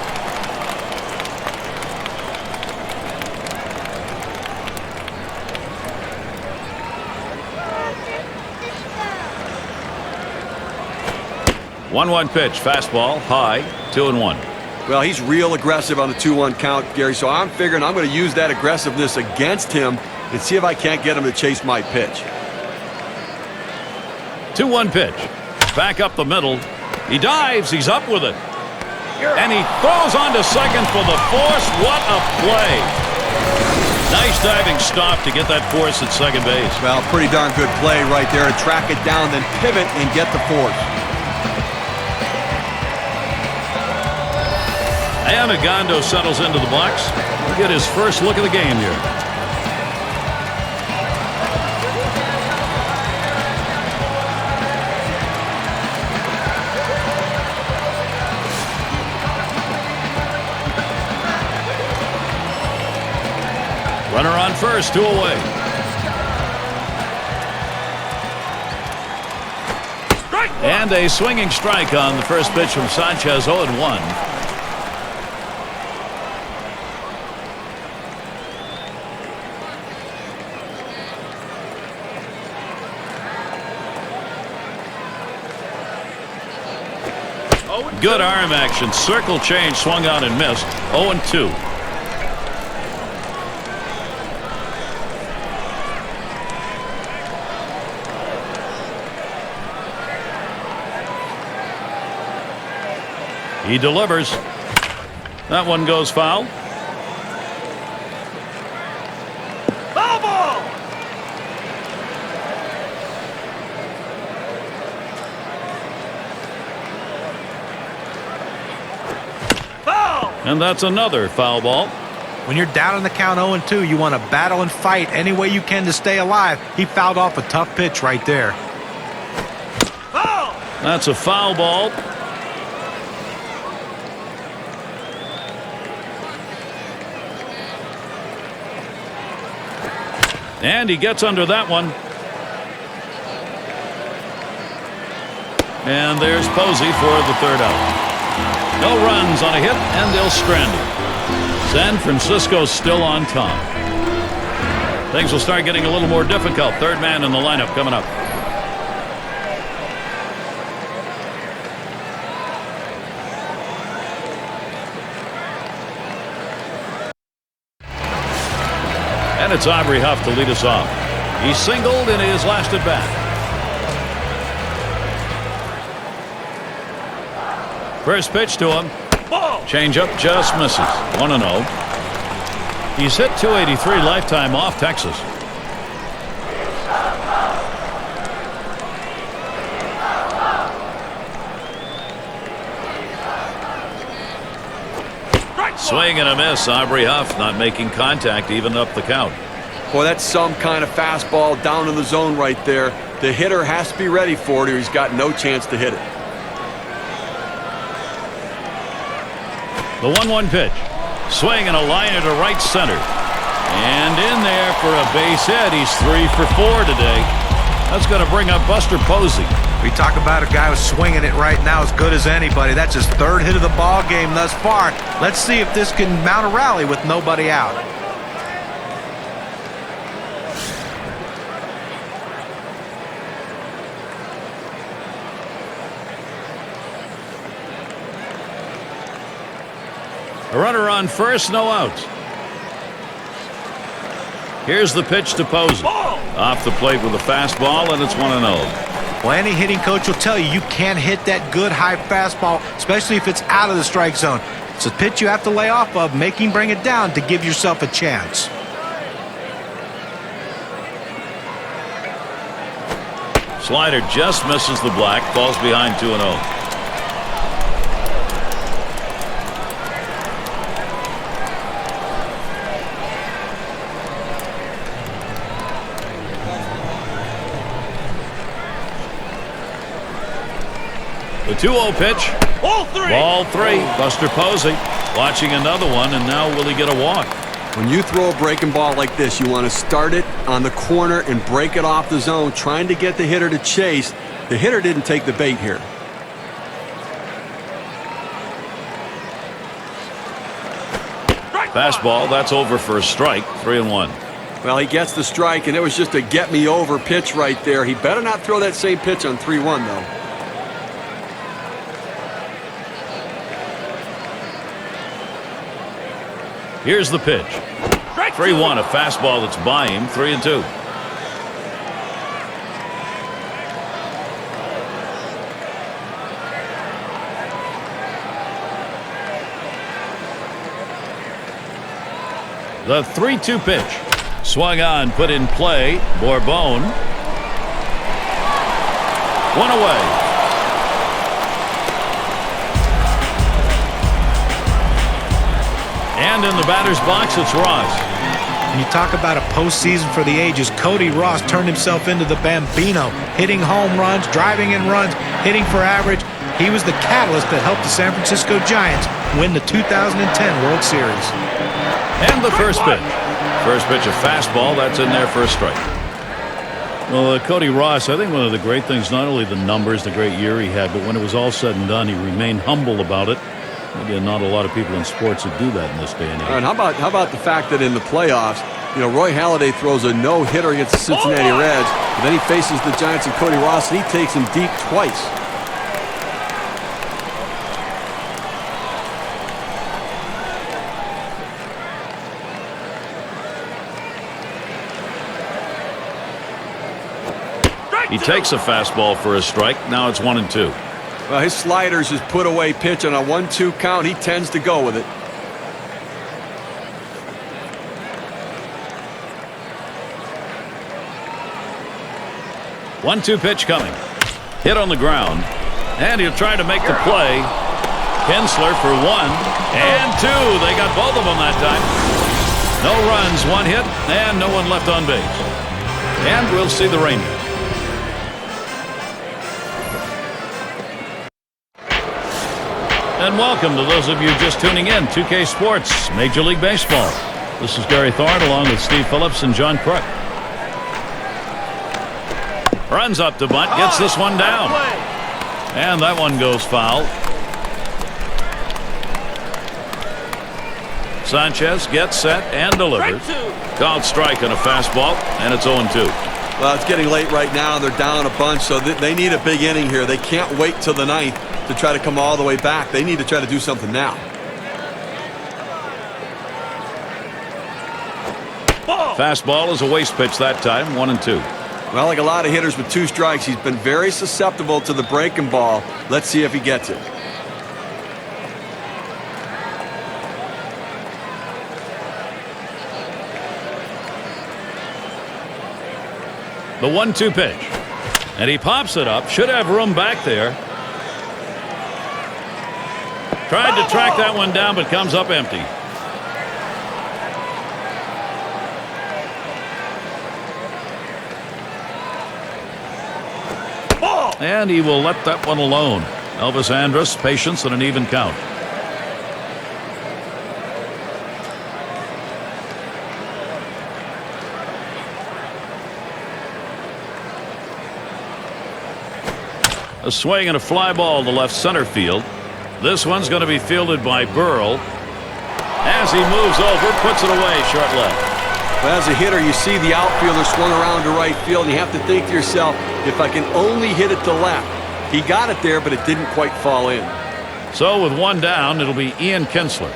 One pitch, fastball, high, 2-1. Well, he's real aggressive on the 2-1 count, Gary, so I'm figuring I'm going to use that aggressiveness against him and see if I can't get him to chase my pitch. 2-1 pitch. Back up the middle. He dives. He's up with it. And he throws on to second for the force. What a play. Nice diving stop to get that force at second base. Well, pretty darn good play right there to track it down, then pivot and get the force. And Agondo settles into the box. We'll get his first look of the game here. Runner on first, 2 away. And a swinging strike on the first pitch from Sanchez, 0-1. Good arm action. Circle change, swung out and missed. 0-2. He delivers. That one goes foul. Foul ball! And that's another foul ball. When you're down in the count 0-2, you want to battle and fight any way you can to stay alive. He fouled off a tough pitch right there. Foul! That's a foul ball. And he gets under that one. And there's Posey for the third out. No runs on a hit, and they'll strand him. San Francisco's still on top. Things will start getting a little more difficult. Third man in the lineup coming up. And it's Aubrey Huff to lead us off. He singled in his last at bat. First pitch to him. Change up just misses. 1-0. He's hit .283 lifetime off Texas. Swing and a miss. Aubrey Huff not making contact, even up the count. Boy, that's some kind of fastball down in the zone right there. The hitter has to be ready for it or he's got no chance to hit it. The 1-1 pitch. Swing and a liner to right center. And in there for a base hit. He's 3 for 4 today. That's going to bring up Buster Posey. We talk about a guy who's swinging it right now as good as anybody. That's his third hit of the ball game thus far. Let's see if this can mount a rally with nobody out. A runner on first, no outs. Here's the pitch to Posey. Off the plate with a fastball, and it's 1-0. Well, any hitting coach will tell you you can't hit that good high fastball, especially if it's out of the strike zone. It's a pitch you have to lay off of, make him bring it down to give yourself a chance. Slider just misses the black, falls behind 2-0. 2-0 pitch. Ball 3. Buster Posey watching another one, and now will he get a walk? When you throw a breaking ball like this, you want to start it on the corner and break it off the zone, trying to get the hitter to chase. The hitter didn't take the bait here. Fastball, that's over for a strike. 3-1. Well, he gets the strike, and it was just a get-me-over pitch right there. He better not throw that same pitch on 3-1, though. Here's the pitch. 3-1, a fastball that's by him. 3-2. The 3-2 pitch. Swung on, put in play. Bourbon. One away. And in the batter's box, it's Ross. When you talk about a postseason for the ages, Cody Ross turned himself into the Bambino, hitting home runs, driving in runs, hitting for average. He was the catalyst that helped the San Francisco Giants win the 2010 World Series. And the first pitch. First pitch, a fastball. That's in there for a strike. Well, Cody Ross, I think one of the great things, not only the numbers, the great year he had, but when it was all said and done, he remained humble about it. Maybe not a lot of people in sports that do that in this day and age. And how about the fact that in the playoffs, you know, Roy Halladay throws a no-hitter against the Cincinnati Reds, but then he faces the Giants and Cody Ross, and he takes him deep twice. He takes a fastball for a strike. Now it's 1-2. Well, his sliders is put away pitch on a 1-2 count. He tends to go with it. One-two pitch coming. Hit on the ground. And he'll try to make the play. Kinsler for 1 and 2. They got both of them that time. No runs, 1 hit, and no one left on base. And we'll see the Rangers. And welcome to those of you just tuning in. 2K Sports, Major League Baseball. This is Gary Thorne along with Steve Phillips and John Kruk. Runs up to bunt, gets this one down. And that one goes foul. Sanchez gets set and delivers. Called strike on a fastball, and it's 0-2. Well, it's getting late right now. They're down a bunch, so they need a big inning here. They can't wait till the ninth to try to come all the way back. They need to try to do something now. Fastball is a waste pitch that time, 1-2. Well, like a lot of hitters with 2 strikes, he's been very susceptible to the breaking ball. Let's see if he gets it. The 1-2 pitch. And he pops it up. Should have room back there. Tried to track that one down, but comes up empty. And he will let that one alone. Elvis Andrus, patience and an even count. A swing and a fly ball to left center field. This one's going to be fielded by Burrell. As he moves over, puts it away, short left. Well, as a hitter, you see the outfielder swung around to right field, and you have to think to yourself, if I can only hit it to left. He got it there, but it didn't quite fall in. So with 1 down, it'll be Ian Kinsler.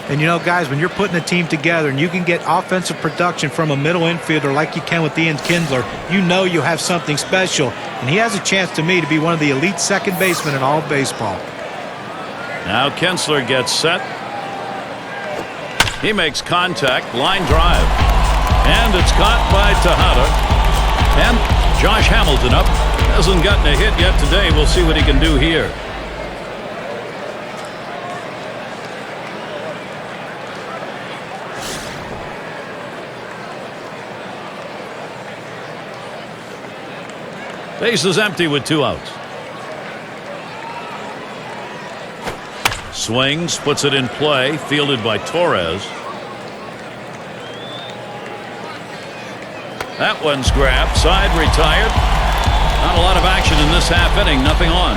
And you know, guys, when you're putting a team together and you can get offensive production from a middle infielder like you can with Ian Kinsler, you know you have something special. And he has a chance, to me, to be one of the elite second basemen in all of baseball. Now Kinsler gets set. He makes contact, line drive. And it's caught by Tejada. And Josh Hamilton up. Hasn't gotten a hit yet today. We'll see what he can do here. Base is empty with 2 outs. Swings, puts it in play, fielded by Torres. That one's grabbed, side retired. Not a lot of action in this half inning, nothing on.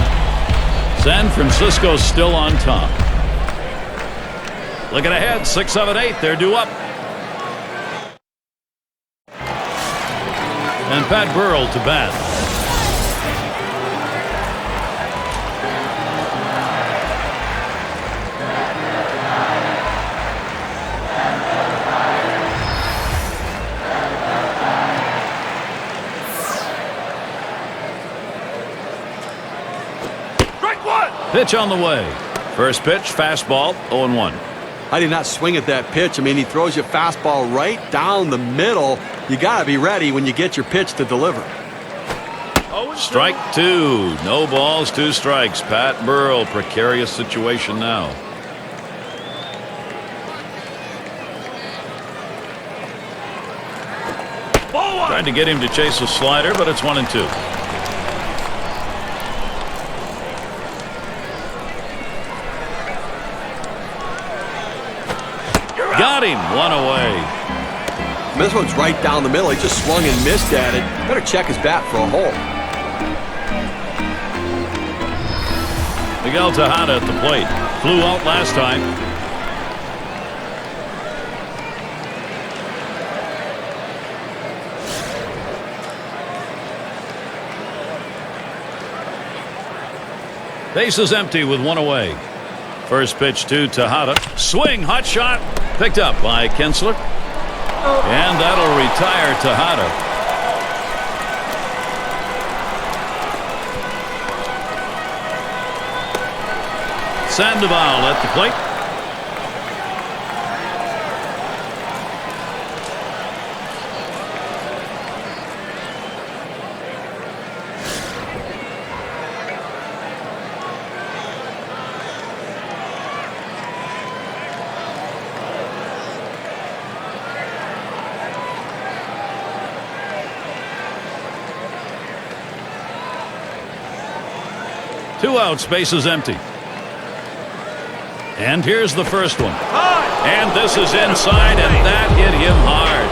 San Francisco still on top. Looking ahead, 6, 7, 8, they're due up. And Pat Burrell to bat. Pitch on the way. First pitch, fastball, 0-1. I did not swing at that pitch. I mean, he throws you a fastball right down the middle. You got to be ready when you get your pitch to deliver. Strike 2. No balls, 2 strikes. Pat Burrell, precarious situation now. Trying to get him to chase a slider, but it's 1-2. Got him. 1 away. This one's right down the middle. He just swung and missed at it. Better check his bat for a hole. Miguel Tejada at the plate. Flew out last time. Base is empty with 1 away. First pitch to Tejada. Swing, hot shot. Picked up by Kinsler. And that'll retire Tejada. Sandoval at the plate. Two outs, base is empty. And here's the first one. And this is inside, and that hit him hard.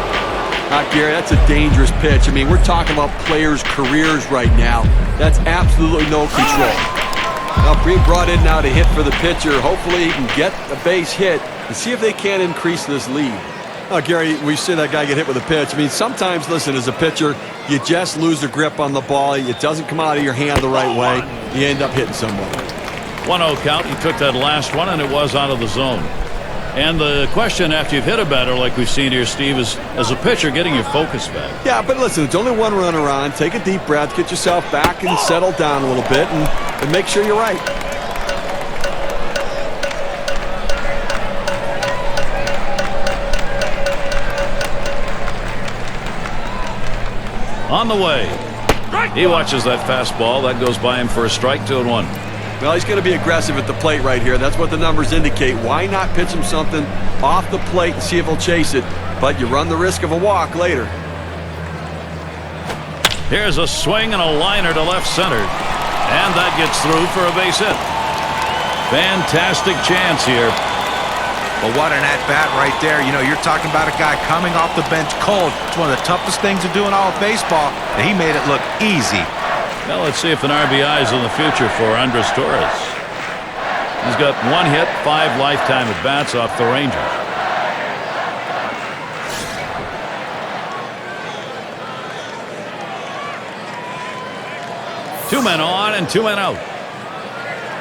Gary, that's a dangerous pitch. I mean, we're talking about players' careers right now. That's absolutely no control. Now, being brought in now to hit for the pitcher. Hopefully he can get a base hit and see if they can increase this lead. Gary, we see that guy get hit with a pitch. I mean, sometimes, listen, as a pitcher, you just lose the grip on the ball. It doesn't come out of your hand the right way. You end up hitting someone. 1-0 count. He took that last one, and it was out of the zone. And the question after you've hit a batter like we've seen here, Steve, is as a pitcher getting your focus back. Yeah, but listen, it's only one runner on. Take a deep breath, get yourself back and settle down a little bit and make sure you're right. On the way. He watches that fastball. That goes by him for a strike, 2-1. Well, he's going to be aggressive at the plate right here. That's what the numbers indicate. Why not pitch him something off the plate and see if he'll chase it? But you run the risk of a walk later. Here's a swing and a liner to left center. And that gets through for a base hit. Fantastic chance here. Well, what an at-bat right there. You know, you're talking about a guy coming off the bench cold. It's one of the toughest things to do in all of baseball, and he made it look easy. Well, let's see if an RBI is in the future for Andres Torres. He's got 1 hit, 5 lifetime at-bats off the Rangers. Two men on and 2 men out.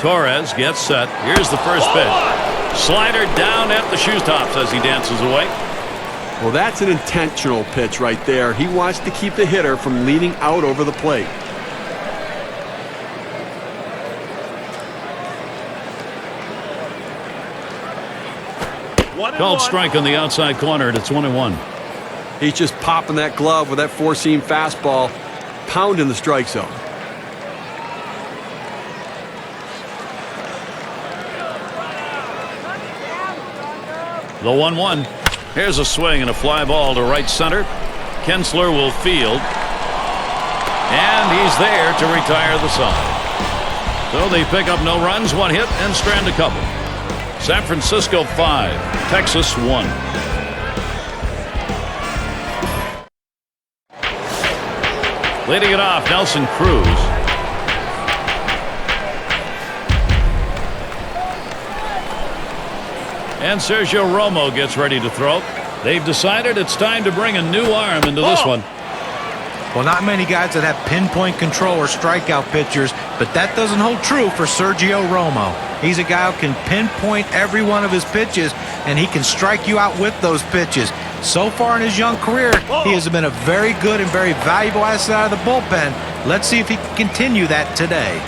Torres gets set. Here's the first pitch. Slider down at the shoe tops as he dances away. Well, that's an intentional pitch right there. He wants to keep the hitter from leaning out over the plate. Called strike on the outside corner, and it's 1-1. He's just popping that glove with that four-seam fastball, pounding the strike zone. The 1-1. Here's a swing and a fly ball to right center. Kinsler will field. And he's there to retire the side. So they pick up no runs, 1 hit, and strand a couple. San Francisco 5, Texas 1. Leading it off, Nelson Cruz. And Sergio Romo gets ready to throw. They've decided it's time to bring a new arm into this one. Well, not many guys that have pinpoint control or strikeout pitchers, but that doesn't hold true for Sergio Romo. He's a guy who can pinpoint every one of his pitches, and he can strike you out with those pitches. So far in his young career, he has been a very good and very valuable asset out of the bullpen. Let's see if he can continue that today.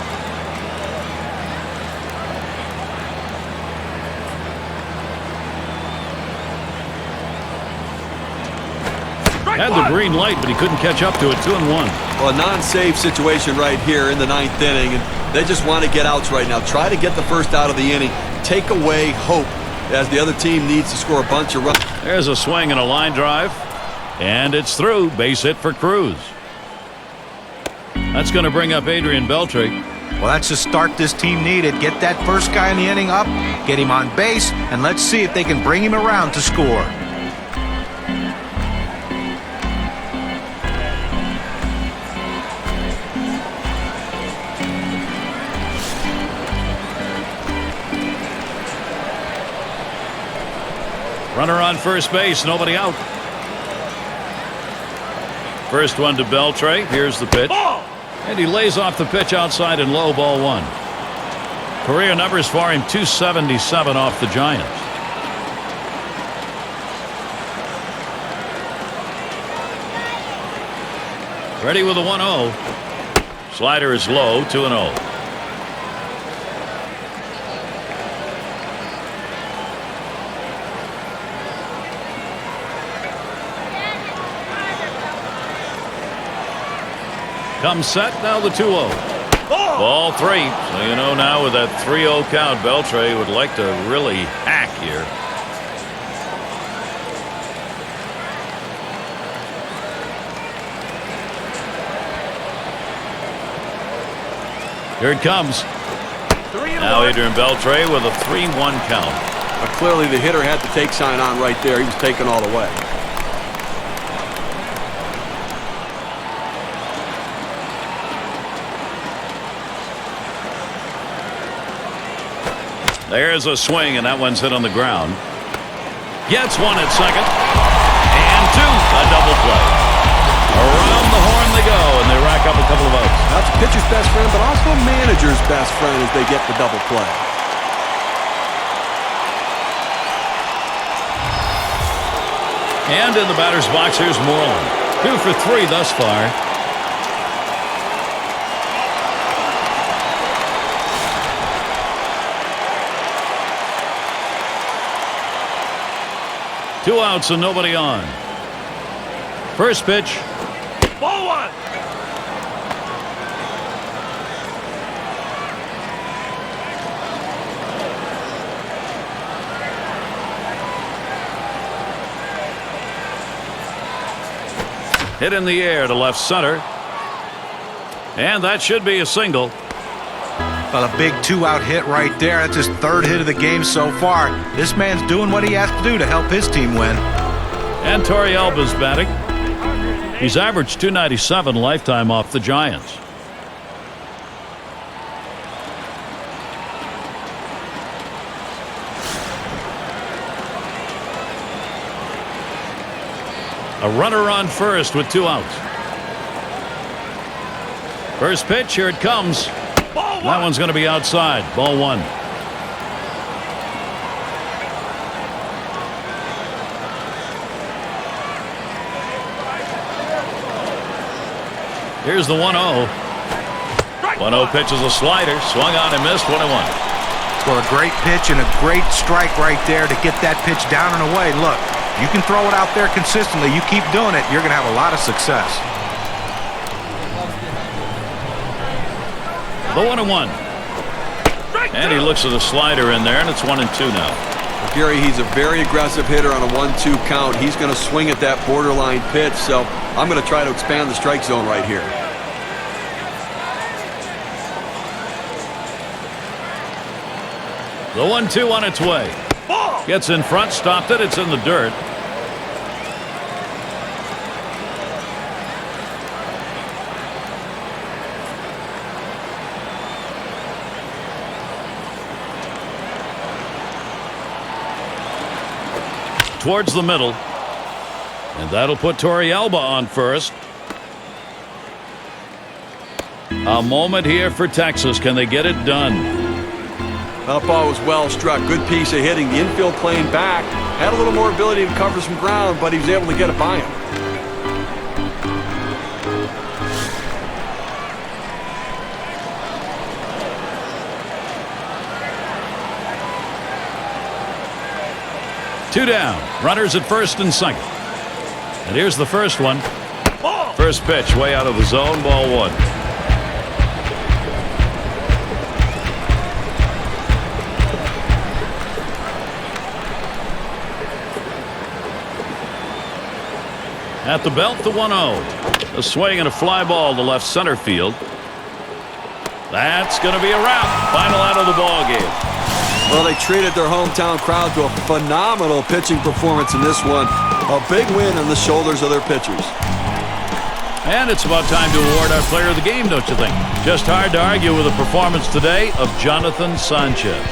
Had the green light, but he couldn't catch up to it. 2-1. Well, a non-save situation right here in the 9th inning, and they just want to get outs right now. Try to get the first out of the inning. Take away hope as the other team needs to score a bunch of runs. There's a swing and a line drive, and it's through. Base hit for Cruz. That's going to bring up Adrian Beltre. Well, that's the start this team needed. Get that first guy in the inning up, get him on base, and let's see if they can bring him around to score. Runner on first base, nobody out. First one to Beltre. Here's the pitch. And he lays off the pitch outside and low, ball 1. Career numbers for him, 277 off the Giants. Ready with a 1-0. Slider is low, 2-0. Comes set, now the 2-0. Ball 3. So you know now with that 3-0 count, Beltre would like to really hack here. Here it comes. Now Adrian Beltre with a 3-1 count. But clearly the hitter had the take sign on right there. He was taken all the way. There's a swing, and that one's hit on the ground. Gets one at second. And 2. A double play. Around the horn they go, and they rack up a couple of outs. That's a pitcher's best friend, but also a manager's best friend as they get the double play. And in the batter's box, here's Moreland. 2 for 3 thus far. Two outs and nobody on. First pitch. Ball 1. Hit in the air to left center. And that should be a single. Well, a big 2-out hit right there. That's his 3rd hit of the game so far. This man's doing what he has to do to help his team win. And Torrealba's batting. He's averaged .297 lifetime off the Giants. A runner on first with 2 outs. First pitch, here it comes. That one's going to be outside. Ball 1. Here's the 1-0. 1-0 pitch is a slider. Swung on and missed. 1-1. Well, a great pitch and a great strike right there to get that pitch down and away. Look, you can throw it out there consistently. You keep doing it, you're going to have a lot of success. The 1-1. And he looks at the slider in there, and it's 1-2 now. Well, Gary, he's a very aggressive hitter on a 1-2 count. He's going to swing at that borderline pitch, so I'm going to try to expand the strike zone right here. The 1-2 on its way. Gets in front, stopped it. It's in the dirt. Towards the middle. And that'll put Torrealba on first. A moment here for Texas. Can they get it done? That ball was well struck. Good piece of hitting. The infield plane back. Had a little more ability to cover some ground, but he was able to get it by him. Two down. Runners at first and second. And here's the first one. First pitch way out of the zone. Ball one. At the belt, the 1-0. A swing and a fly ball to left center field. That's going to be a wrap. Final out of the ball game. Well, they treated their hometown crowd to a phenomenal pitching performance in this one. A big win on the shoulders of their pitchers. And it's about time to award our player of the game, don't you think? Just hard to argue with the performance today of Jonathan Sanchez.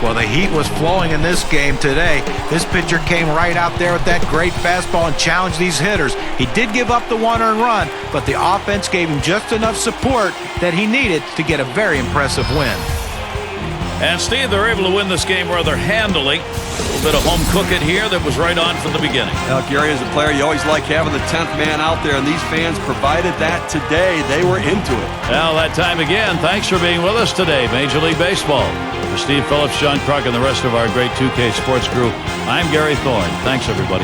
Well, the heat was flowing in this game today. This pitcher came right out there with that great fastball and challenged these hitters. He did give up the one earned run, but the offense gave him just enough support that he needed to get a very impressive win. And Steve, they're able to win this game rather handily. A little bit of home cooking here that was right on from the beginning. Now, Gary, as a player, you always like having the 10th man out there, and these fans provided that today. They were into it. Well, that time again, thanks for being with us today, Major League Baseball. For Steve Phillips, John Kruk, and the rest of our great 2K Sports crew, I'm Gary Thorne. Thanks, everybody.